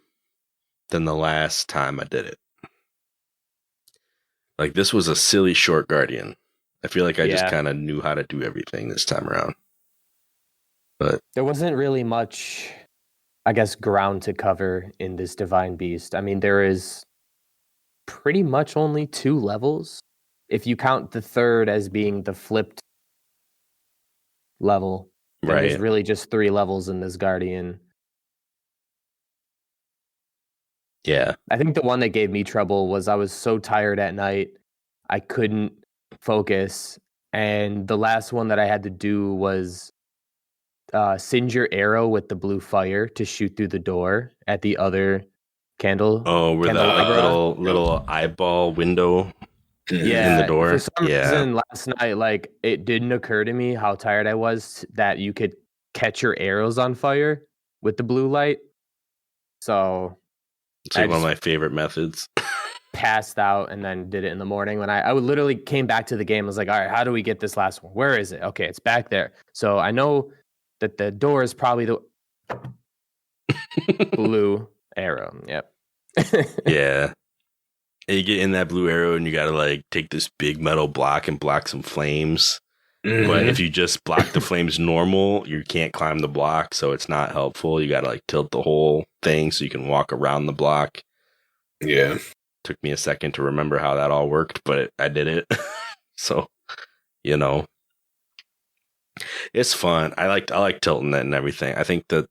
than the last time I did it. Like, this was a silly short Guardian. I feel like I just kind of knew how to do everything this time around. But there wasn't really much, I guess, ground to cover in this Divine Beast. I mean, there is pretty much only 2 levels, if you count the third as being the flipped level. Right. There's really just 3 levels in this Guardian. Yeah. I think the one that gave me trouble was I was so tired at night, I couldn't focus. And the last one that I had to do was singe your arrow with the blue fire to shoot through the door at the other candle. Oh, where the little eyeball window in the door. For some reason, last night, it didn't occur to me how tired I was that you could catch your arrows on fire with the blue light. So it's like one of my favorite methods. Passed out and then did it in the morning when I literally came back to the game. I was like, all right, how do we get this last one? Where is it? Okay, it's back there. So I know that the door is probably the blue arrow. Yep. Yeah. And you get in that blue arrow and you got to take this big metal block and block some flames. Mm-hmm. But if you just block the flames normal, you can't climb the block. So it's not helpful. You got to tilt the whole thing so you can walk around the block. Yeah. Took me a second to remember how that all worked, but I did it. So, it's fun. I like tilting it and everything. I think that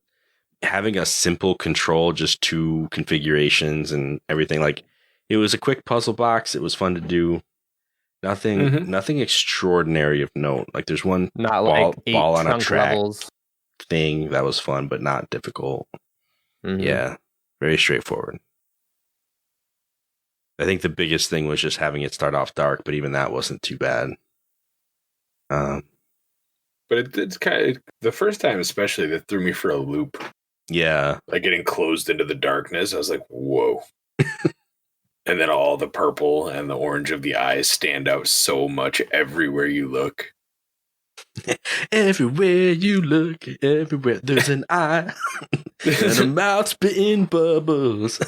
having a simple control, just 2 configurations and everything, it was a quick puzzle box. It was fun to do. Nothing extraordinary of note. There's one not ball on a track levels thing that was fun, but not difficult. Mm-hmm. Yeah, very straightforward. I think the biggest thing was just having it start off dark, but even that wasn't too bad. But it's kind of the first time, especially, that threw me for a loop. Yeah, getting closed into the darkness. I was like, "Whoa!" And then all the purple and the orange of the eyes stand out so much everywhere you look. Everywhere you look, everywhere there's an eye and a mouth spitting bubbles.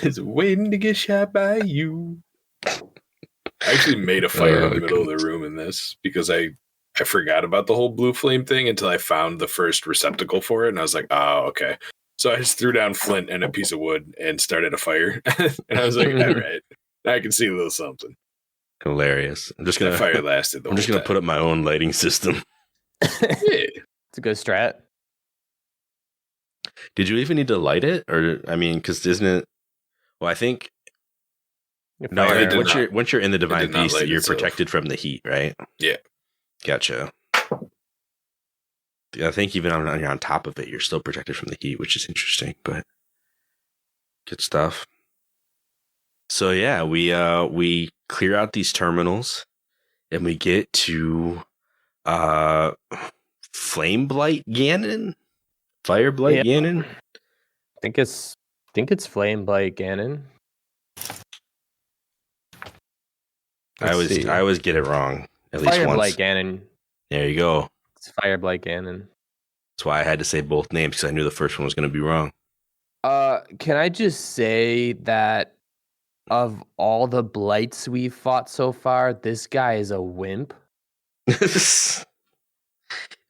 It's waiting to get shot by you. I actually made a fire in the middle of the room in this because I forgot about the whole blue flame thing until I found the first receptacle for it, and I was like, oh, okay. So I just threw down flint and a piece of wood and started a fire. And I was like, all right, I can see a little something. Hilarious. That fire lasted the whole time. I'm just going to put up my own lighting system. Yeah. It's a good strat. Did you even need to light it? Or, because isn't it... Well, I think... No, once you're in the Divine Beast, you're protected from the heat, right? Yeah. Gotcha. I think even when you're on top of it, you're still protected from the heat, which is interesting, but good stuff. So yeah, we clear out these terminals, And we get to Flame Blight Ganon? Fire Blight Ganon? I think it's Flame Blight Ganon. I always get it wrong. At least Fire once. Blight Ganon. There you go. It's Fire Blight Ganon. That's why I had to say both names, because I knew the first one was going to be wrong. Can I just say that of all the blights we've fought so far, this guy is a wimp. I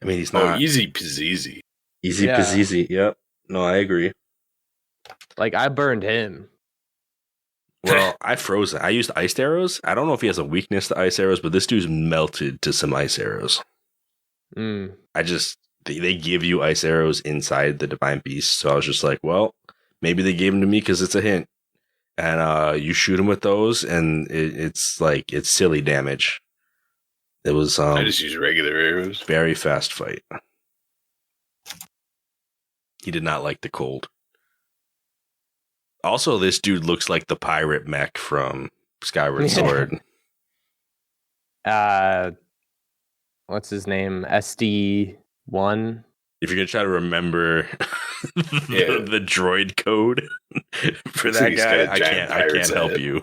mean, he's not. Easy peasy. Easy peasy. Yep. No, I agree. Like, I burned him. Well, I froze it. I used iced arrows. I don't know if he has a weakness to ice arrows, but this dude's melted to some ice arrows. They give you ice arrows inside the Divine Beast, so I was just like, well, maybe they gave them to me because it's a hint. And you shoot him with those, and it's silly damage. It was I just use regular arrows. Very fast fight. He did not like the cold. Also, this dude looks like the pirate mech from Skyward Sword. What's his name? SD1. If you're gonna try to remember the droid code for that guy, I can't help you.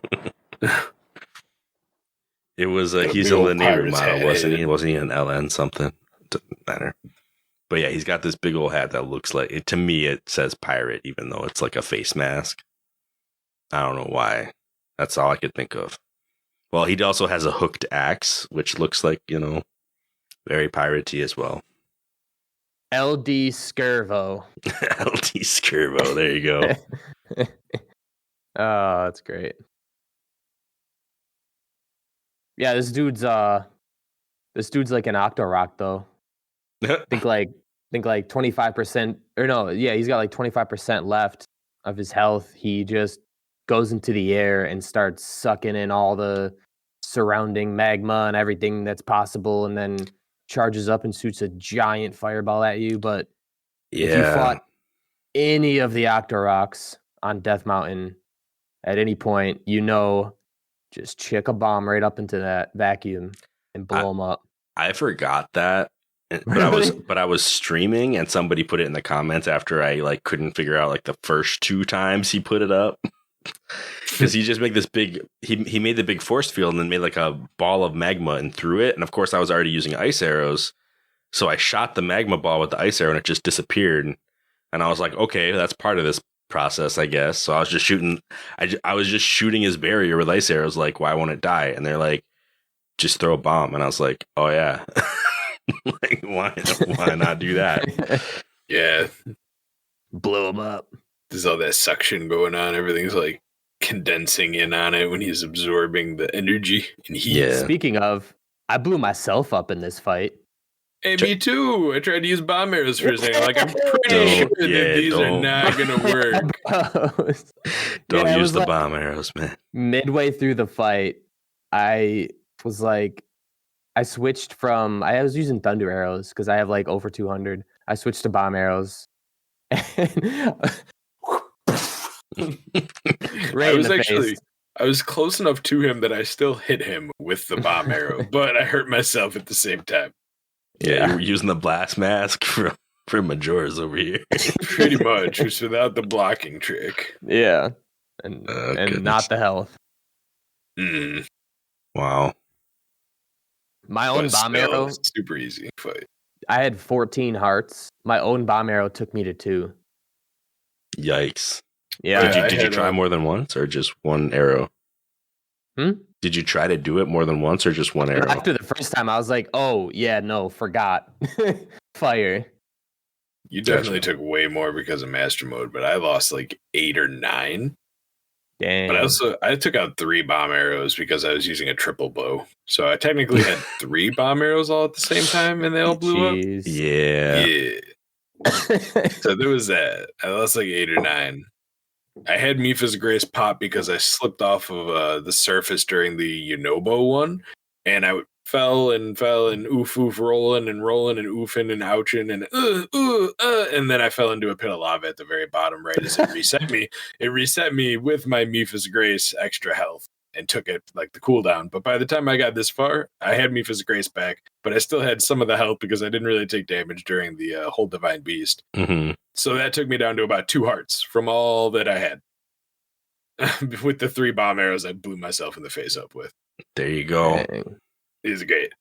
It was he's a linear model, wasn't he? Wasn't he an LN something? Doesn't matter. But yeah, he's got this big old hat that looks like to me it says pirate, even though it's like a face mask. I don't know why. That's all I could think of. Well, he also has a hooked axe, which looks like, very piratey as well. LD Skirvo. LD Skirvo, there you go. Oh, that's great. Yeah, this dude's like an Octorok though. think like 25%, or no, yeah, he's got like 25% left of his health. He just goes into the air and starts sucking in all the surrounding magma and everything that's possible, and then charges up and shoots a giant fireball at you. But if you fought any of the Octoroks on Death Mountain at any point, just chick a bomb right up into that vacuum and blow them up. I forgot that. But I was streaming and somebody put it in the comments after I couldn't figure out the first 2 times he put it up. Because he just made this big, he made the big force field and then made a ball of magma and threw it. And of course I was already using ice arrows. So I shot the magma ball with the ice arrow and it just disappeared. And I was like, okay, that's part of this process, I guess. So I was just shooting, I was just shooting his barrier with ice arrows. Why won't it die? And they're like, just throw a bomb. And I was like, oh yeah. Why not do that? Yeah. Blow him up. There's all that suction going on. Everything's condensing in on it when he's absorbing the energy and heat. Yeah. Speaking of, I blew myself up in this fight. Hey, me too. I tried to use bomb arrows for a second. I'm pretty sure that these are not going to work. Don't use the bomb arrows, man. Midway through the fight, I was I switched from, I was using thunder arrows because I have over 200. I switched to bomb arrows. I was close enough to him that I still hit him with the bomb arrow, but I hurt myself at the same time. Yeah, you were using the blast mask from Majora's over here. Pretty much, just without the blocking trick. Yeah, and not the health. Wow. My own bomb arrow, super easy fight. I had 14 hearts. My own bomb arrow took me to 2. Yikes. Yeah. Did you try more than once or just one arrow? Did you try to do it more than once or just one arrow? After the first time, I was like, oh, yeah, no, forgot. Fire. You definitely took way more because of Master Mode, but I lost 8 or 9. Dang. But I took out 3 bomb arrows because I was using a triple bow. So I technically had 3 bomb arrows all at the same time and they all blew up. Yeah. So there was that. I lost 8 or 9. I had Mipha's Grace pop because I slipped off of the surface during the Yunobo one, and I fell and oof rolling and oofing and ouching and then I fell into a pit of lava at the very bottom right as it reset me. It reset me with my Mipha's Grace extra health. and took it like the cooldown. But by the time I got this far, I had Mipha's Grace back, but I still had some of the health because I didn't really take damage during the whole Divine Beast. Mm-hmm. So that took me down to about 2 hearts from all that I had. With the 3 bomb arrows I blew myself in the face up with. There you go. It's great.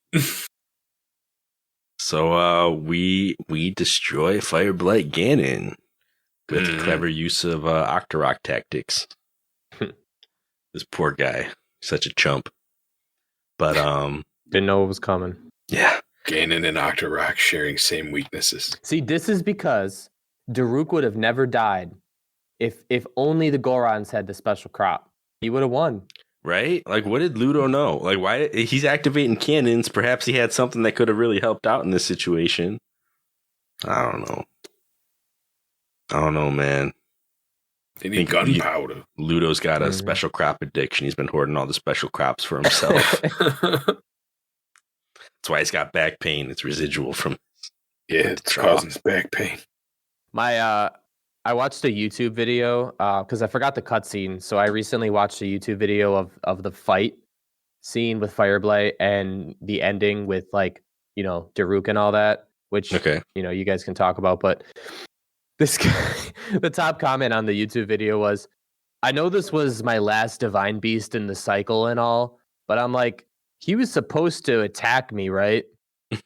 So we destroy Fireblight Ganon with clever use of Octorok tactics. This poor guy, such a chump. But didn't know it was coming. Yeah, Ganon and Octorok sharing same weaknesses. See, this is because Daruk would have never died if only the Gorons had the special crop. He would have won. Right? Like, what did Ludo know? Like, why he's activating cannons? Perhaps he had something that could have really helped out in this situation. I don't know, man. They need gunpowder. Ludo's got a special crop addiction. He's been hoarding all the special crops for himself. That's why he's got back pain. It's residual from. Yeah, it's causing his back pain. I watched a YouTube video because I forgot the cutscene. So I recently watched a YouTube video of the fight scene with Fireblight and the ending with, like, you know, Daruk and all that, which, you know, you guys can talk about. But this guy, the top comment on the YouTube video was, I know this was my last Divine Beast in the cycle and all, but I'm like, he was supposed to attack me, right? Yeah.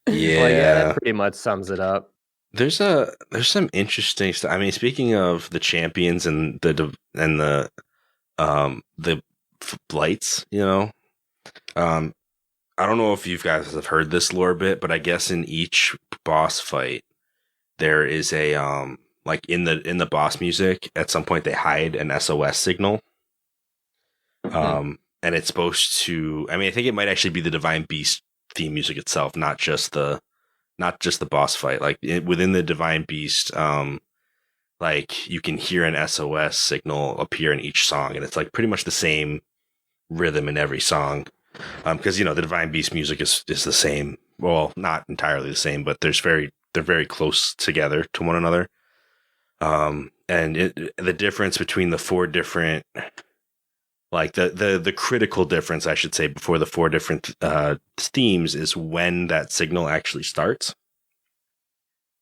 Like, yeah, that pretty much sums it up. There's some interesting stuff. I mean, speaking of the champions and the blights, you know, I don't know if you guys have heard this lore bit, but I guess in each boss fight there is a like in the boss music at some point they hide an SOS signal. And it's supposed to, I mean, I think it might actually be the Divine Beast theme music itself, not just the boss fight. Like within the Divine Beast, like you can hear an SOS signal appear in each song, and it's like pretty much the same rhythm in every song. Because, you know, the Divine Beast music is the same. Well, not entirely the same, but they're very close together to one another. And the difference between the 4 different, like the critical difference, I should say, before the 4 different themes is when that signal actually starts.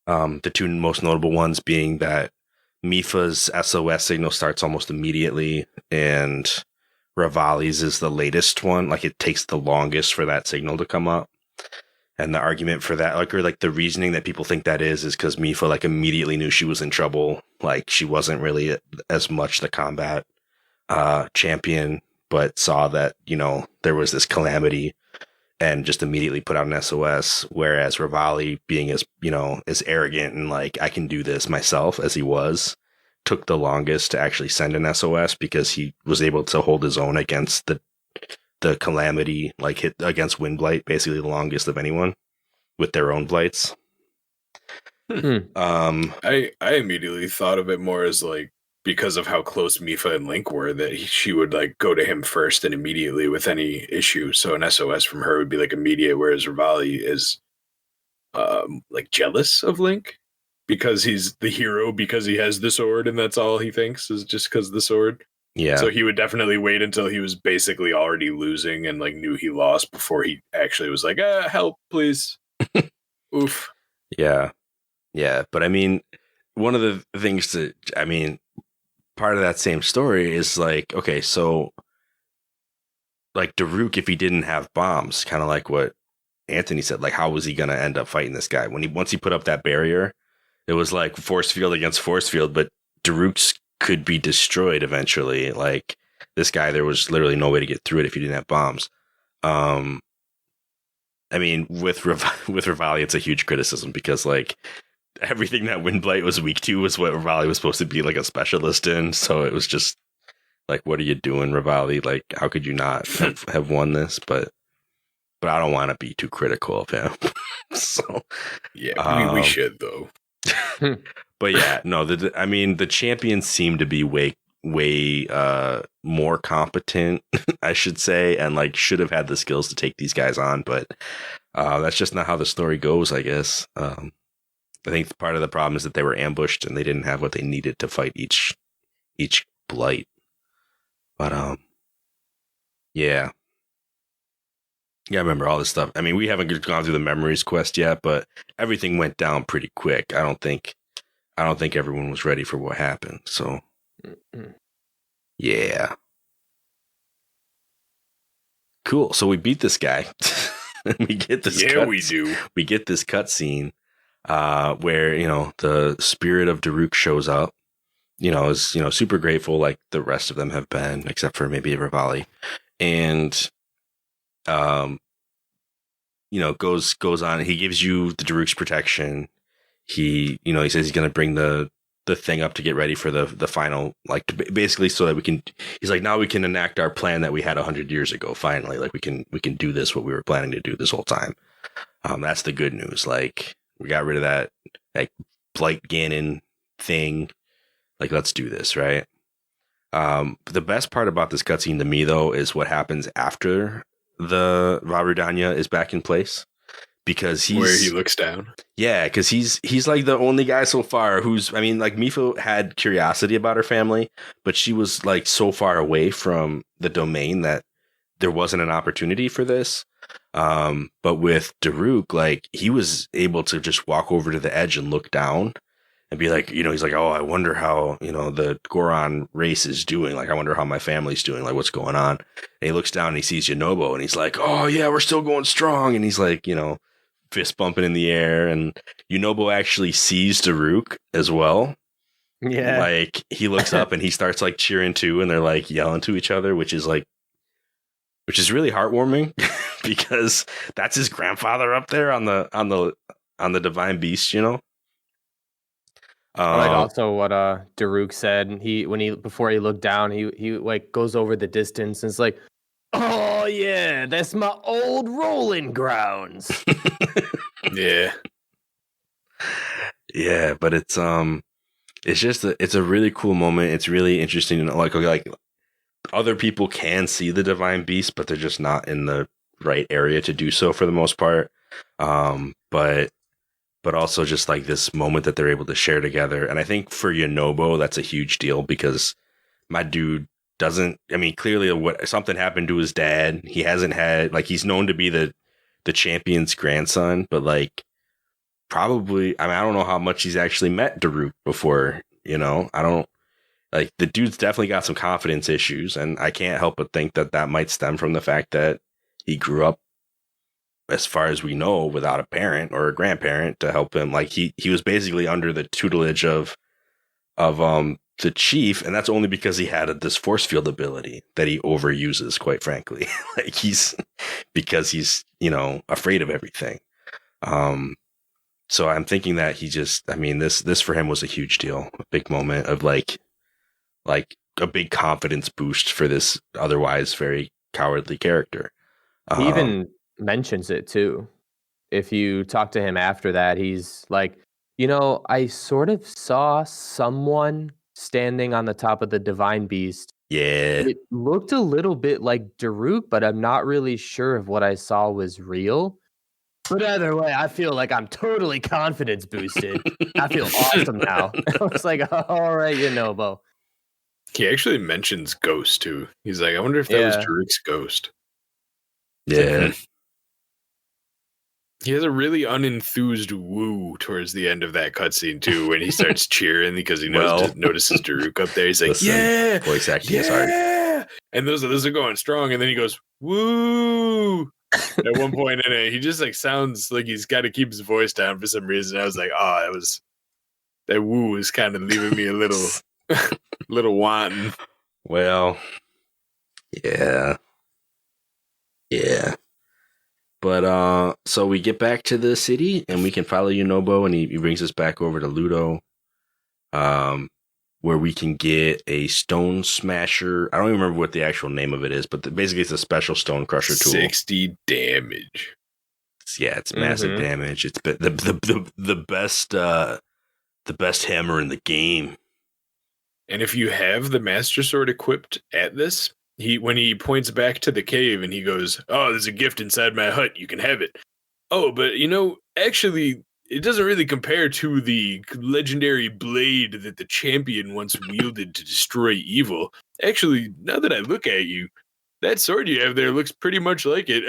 The 2 most notable ones being that Mipha's SOS signal starts almost immediately, and Revali's is the latest one. Like, it takes the longest for that signal to come up. And the argument for that, like the reasoning that people think that is because Mipha, like, immediately knew she was in trouble. Like, she wasn't really as much the combat champion, but saw that, you know, there was this calamity and just immediately put out an SOS. Whereas Revali, being as, you know, as arrogant and like, I can do this myself as he was, took the longest to actually send an SOS because he was able to hold his own against the calamity, like hit against Windblight, basically the longest of anyone with their own blights. I immediately thought of it more as like, because of how close Mipha and Link were, that she would like go to him first and immediately with any issue. So an SOS from her would be like immediate, whereas Revali is like jealous of Link because he's the hero, because he has the sword, and that's all he thinks is just because of the sword. Yeah. So he would definitely wait until he was basically already losing and like knew he lost before he actually was like, help, please. Oof. Yeah. Yeah. But I mean, one of the things that, I mean, part of that same story is like, okay, so like Daruk, if he didn't have bombs, kind of like what Anthony said, like, how was he going to end up fighting this guy? Once he put up that barrier, it was like force field against force field, but Daruk's could be destroyed eventually. Like, this guy, there was literally no way to get through it if you didn't have bombs. I mean, with Revali, it's a huge criticism because, like, everything that Windblight was weak to was what Revali was supposed to be, like, a specialist in. So it was just like, what are you doing, Revali? Like, how could you not have won this? But I don't want to be too critical of him. So yeah, we should though. But yeah, no, I mean, the champions seem to be way more competent, I should say, and like should have had the skills to take these guys on, but that's just not how the story goes, I guess. I think part of the problem is that they were ambushed and they didn't have what they needed to fight each blight. But yeah. Yeah, I remember all this stuff. I mean, we haven't gone through the memories quest yet, but everything went down pretty quick. I don't think everyone was ready for what happened. So, yeah. Cool. So we beat this guy. We get this we do. We get this cutscene where, the spirit of Daruk shows up. Is, super grateful like the rest of them have been, except for maybe Rivali. And goes on. He gives you the Daruk's protection. He says he's going to bring the thing up to get ready for the final, like basically so that we can. He's like, now we can enact our plan that we had 100 years ago. Finally, like we can do this what we were planning to do this whole time. That's the good news. Like we got rid of that like Blight Ganon thing. Like let's do this, right? The best part about this cutscene to me though is what happens after the Vah Rudania is back in place, because where he looks down. Yeah, because he's like the only guy so far who's, I mean, like Mifo had curiosity about her family, but she was like so far away from the domain that there wasn't an opportunity for this. But with Daruk, like he was able to just walk over to the edge and look down and be like, he's like, oh, I wonder how, the Goron race is doing. Like, I wonder how my family's doing. Like, what's going on? And he looks down and he sees Yunobo and he's like, oh, yeah, we're still going strong. And he's like, fist bumping in the air. And Yunobo actually sees Daruk as well. Yeah. Like, he looks up and he starts like cheering too. And they're like yelling to each other, which is really heartwarming because that's his grandfather up there on the divine beast, I like also what Daruk said. Before he looked down, he like goes over the distance and it's like, oh yeah, that's my old rolling grounds. Yeah. Yeah, but it's just it's a really cool moment. It's really interesting. Like other people can see the divine beast, but they're just not in the right area to do so for the most part. But also just like this moment that they're able to share together. And I think for Yunobo, that's a huge deal because my dude clearly something happened to his dad. He hasn't had, like, he's known to be the champion's grandson, but like probably, I don't know how much he's actually met Daruk before, I don't, like, the dude's definitely got some confidence issues. And I can't help but think that might stem from the fact that he grew up, as far as we know, without a parent or a grandparent to help him. Like he was basically under the tutelage of the chief, and that's only because he had this force field ability that he overuses, quite frankly. Like because he's afraid of everything. So I'm thinking that this for him was a huge deal, a big moment of like a big confidence boost for this otherwise very cowardly character. He even mentions it too. If you talk to him after that, he's like, I sort of saw someone standing on the top of the divine beast. Yeah. It looked a little bit like Daruk, but I'm not really sure if what I saw was real. But either way, I feel like I'm totally confidence boosted. I feel awesome now. I was like, all right, Yunobo. He actually mentions Ghost too. He's like, I wonder if that was Daruk's ghost. Yeah. He has a really unenthused woo towards the end of that cutscene too, when he starts cheering because he notices Daruk up there. He's like, "Yeah, voice acting is hard." And those are going strong, and then he goes, "Woo!" At one point in it, he just like sounds like he's got to keep his voice down for some reason. I was like, "Oh, that woo is kind of leaving me a little wanting." Well, yeah. But so we get back to the city and we can follow Yunobo, and he brings us back over to Ludo, where we can get a stone smasher. I don't even remember what the actual name of it is, but basically it's a special stone crusher tool. 60 damage. Yeah, it's massive damage. It's the best hammer in the game. And if you have the Master Sword equipped at this, when he points back to the cave and he goes, "Oh, there's a gift inside my hut. You can have it." Oh, but actually, it doesn't really compare to the legendary blade that the champion once wielded to destroy evil. Actually, now that I look at you, that sword you have there looks pretty much like it.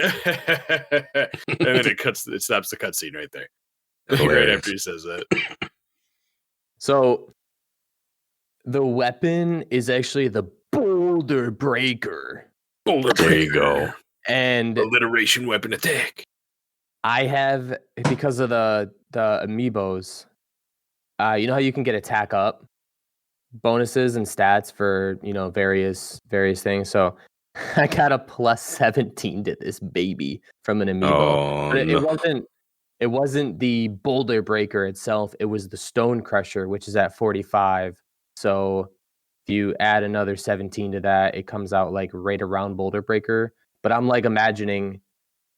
And then it stops the cutscene right there. Right after he says that. So the weapon is actually the boulder breaker. There you go. And alliteration weapon attack. I have, because of the amiibos, you know how you can get attack up bonuses and stats for, you know, various things. So I got a plus 17 to this baby from an amiibo. But it wasn't the boulder breaker itself, it was the stone crusher, which is at 45. So if you add another 17 to that, it comes out like right around boulder breaker. But I'm like imagining,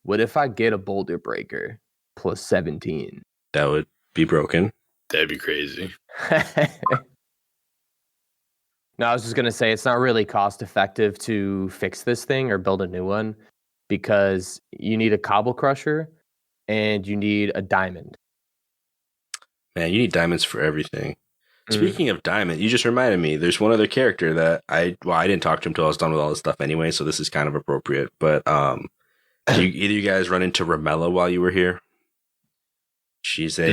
what if I get a boulder breaker plus 17? That would be broken. That'd be crazy. No, I was just going to say, it's not really cost effective to fix this thing or build a new one, because you need a cobble crusher and you need a diamond. Man, you need diamonds for everything. Speaking of diamond, you just reminded me, there's one other character that I didn't talk to him until I was done with all this stuff anyway, so this is kind of appropriate. But either you guys run into Ramella while you were here? She's a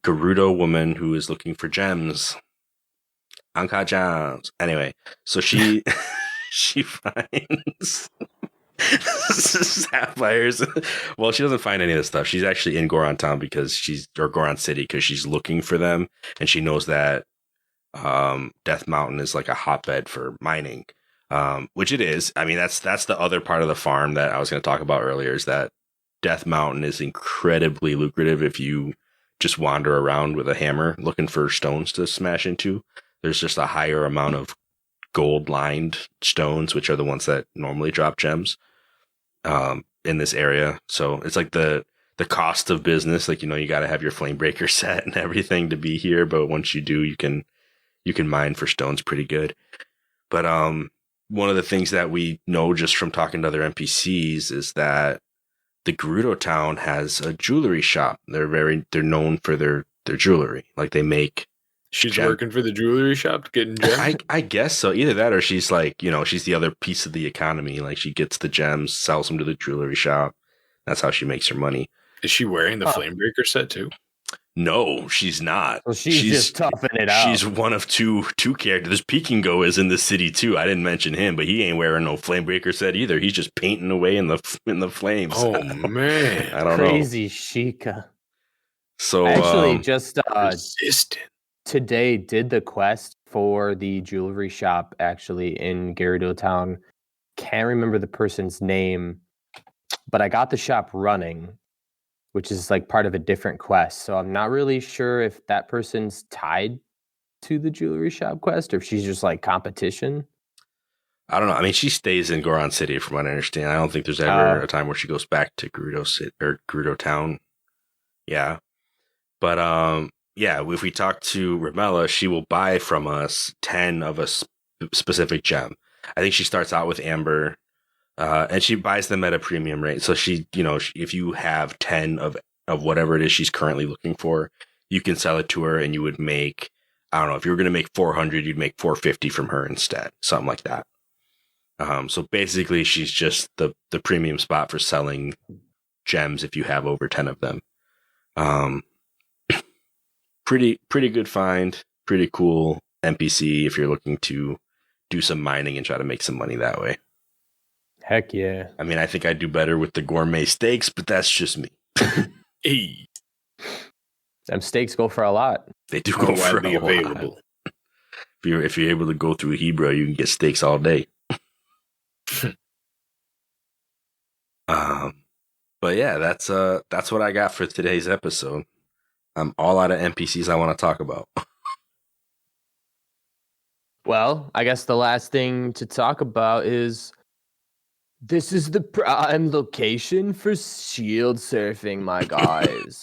Gerudo woman who is looking for gems. Anka gems. Anyway, so she finds sapphires. Well, she doesn't find any of this stuff. She's actually in Goron Town Goron City because she's looking for them, and she knows that Death Mountain is like a hotbed for mining, which it is. I mean, that's the other part of the farm that I was going to talk about earlier, is that Death Mountain is incredibly lucrative if you just wander around with a hammer looking for stones to smash into. There's just a higher amount of gold-lined stones, which are the ones that normally drop gems in this area. So it's like the cost of business. Like, you know, you got to have your flame breaker set and everything to be here. But once you do, you can mine for stones pretty good. But one of the things that we know just from talking to other NPCs is that the Gerudo town has a jewelry shop. They're known for their jewelry. Like, they make. She's working for the jewelry shop getting gems? I guess so. Either that, or she's like, you know, she's the other piece of the economy. Like, she gets the gems, sells them to the jewelry shop. That's how she makes her money. Is she wearing the flame breaker set too? No, she's not. Well, she's just toughing it out. She's one of two characters. Pekingo is in the city too. I didn't mention him, but he ain't wearing no flame breaker set either. He's just painting away in the flames. Oh man, I don't know. Crazy Sheikah. So I actually just resistant. Today did the quest for the jewelry shop actually in Gerudo Town. Can't remember the person's name, but I got the shop running, which is like part of a different quest. So I'm not really sure if that person's tied to the jewelry shop quest or if she's just like competition. I don't know. I mean, she stays in Goron City from what I understand. I don't think there's ever a time where she goes back to Gerudo City or Gerudo Town. Yeah. But yeah, if we talk to Ramella, she will buy from us 10 of a specific gem. I think she starts out with Amber, and she buys them at a premium rate. So she, you know, if you have 10 of whatever it is she's currently looking for, you can sell it to her, and you would make, I don't know, if you were going to make 400, you'd make 450 from her instead, something like that. So basically, she's just the premium spot for selling gems if you have over 10 of them. Pretty good find, pretty cool NPC if you're looking to do some mining and try to make some money that way. Heck yeah. I mean, I think I'd do better with the gourmet steaks, but that's just me. Hey. Them steaks go for a lot. They do go for a available. Lot. If you're able to go through Hebrew, you can get steaks all day. But yeah, that's what I got for today's episode. I'm all out of NPCs I want to talk about. Well, I guess the last thing to talk about is this is the prime location for shield surfing, my guys.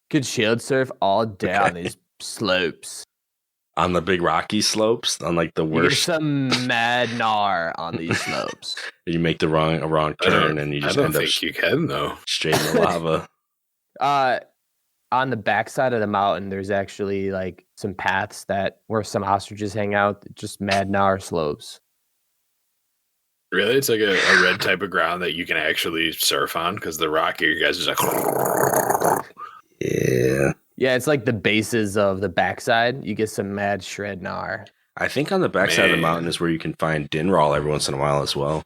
Could shield surf all day on these slopes. On the big rocky slopes, on like the worst. You're some mad gnar on these slopes. You make the wrong turn and you just I don't think you can though. Straight in the lava. on the backside of the mountain, there's actually like some paths where some ostriches hang out, just mad gnar slopes. Really? It's like a red type of ground that you can actually surf on because the rock here, you guys is like. Yeah. Yeah, it's like the bases of the backside. You get some mad shred gnar. I think on the backside of the mountain is where you can find Dinral every once in a while as well.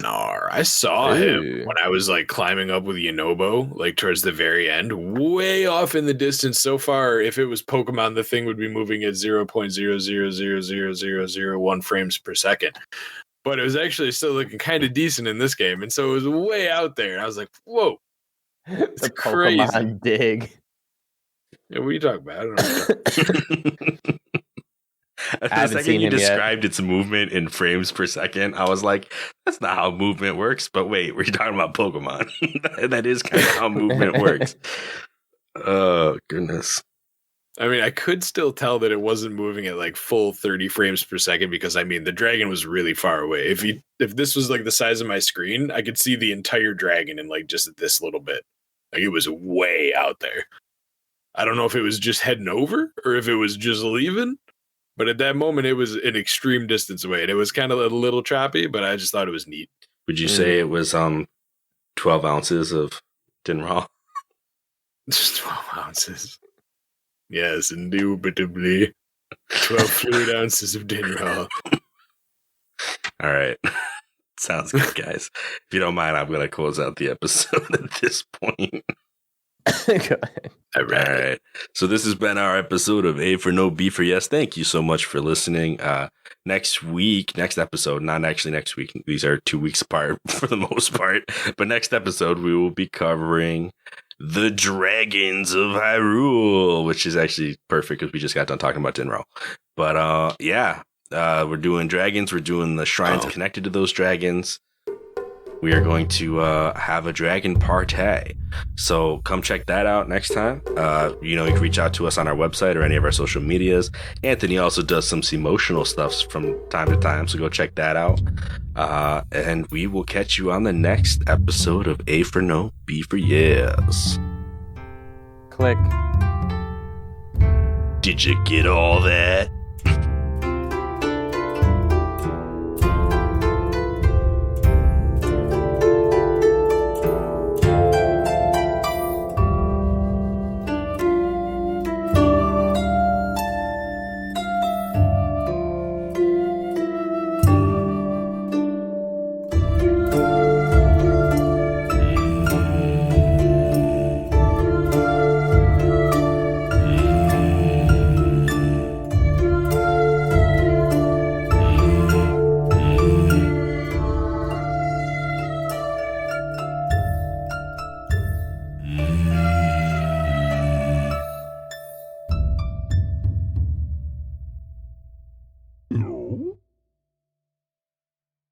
Gnar. I saw him when I was like climbing up with Yonobo, like towards the very end, way off in the distance. So far, if it was Pokemon, the thing would be moving at 0.00000001 frames per second. But it was actually still looking kind of decent in this game, and so it was way out there. I was like, "Whoa, it's crazy!" Pokemon dig. Yeah, what are you talking about? I don't know. The second you described its movement in frames per second, I was like, that's not how movement works. But wait, we're talking about Pokemon. That is kind of how movement works. Oh, goodness. I mean, I could still tell that it wasn't moving at like full 30 frames per second because, I mean, the dragon was really far away. If this was like the size of my screen, I could see the entire dragon in like just this little bit. Like it was way out there. I don't know if it was just heading over or if it was just leaving. But at that moment, it was an extreme distance away, and it was kind of a little choppy, but I just thought it was neat. Would you say it was 12 ounces of Dinral? Just 12 ounces. Yes, indubitably. 12 fluid ounces of Dinral. All right. Sounds good, guys. If you don't mind, I'm going to close out the episode at this point. Go ahead. All right. So this has been our episode of A for No, B for Yes. Thank you so much for listening. Next episode, not actually next week. These are 2 weeks apart for the most part. But next episode, we will be covering the Dragons of Hyrule, which is actually perfect because we just got done talking about Dinral. But we're doing dragons. We're doing the shrines connected to those dragons. We are going to have a dragon party. So come check that out next time. You can reach out to us on our website or any of our social medias. Anthony also does some emotional stuff from time to time, so go check that out. And we will catch you on the next episode of A for No, B for Yes. Click. Did you get all that?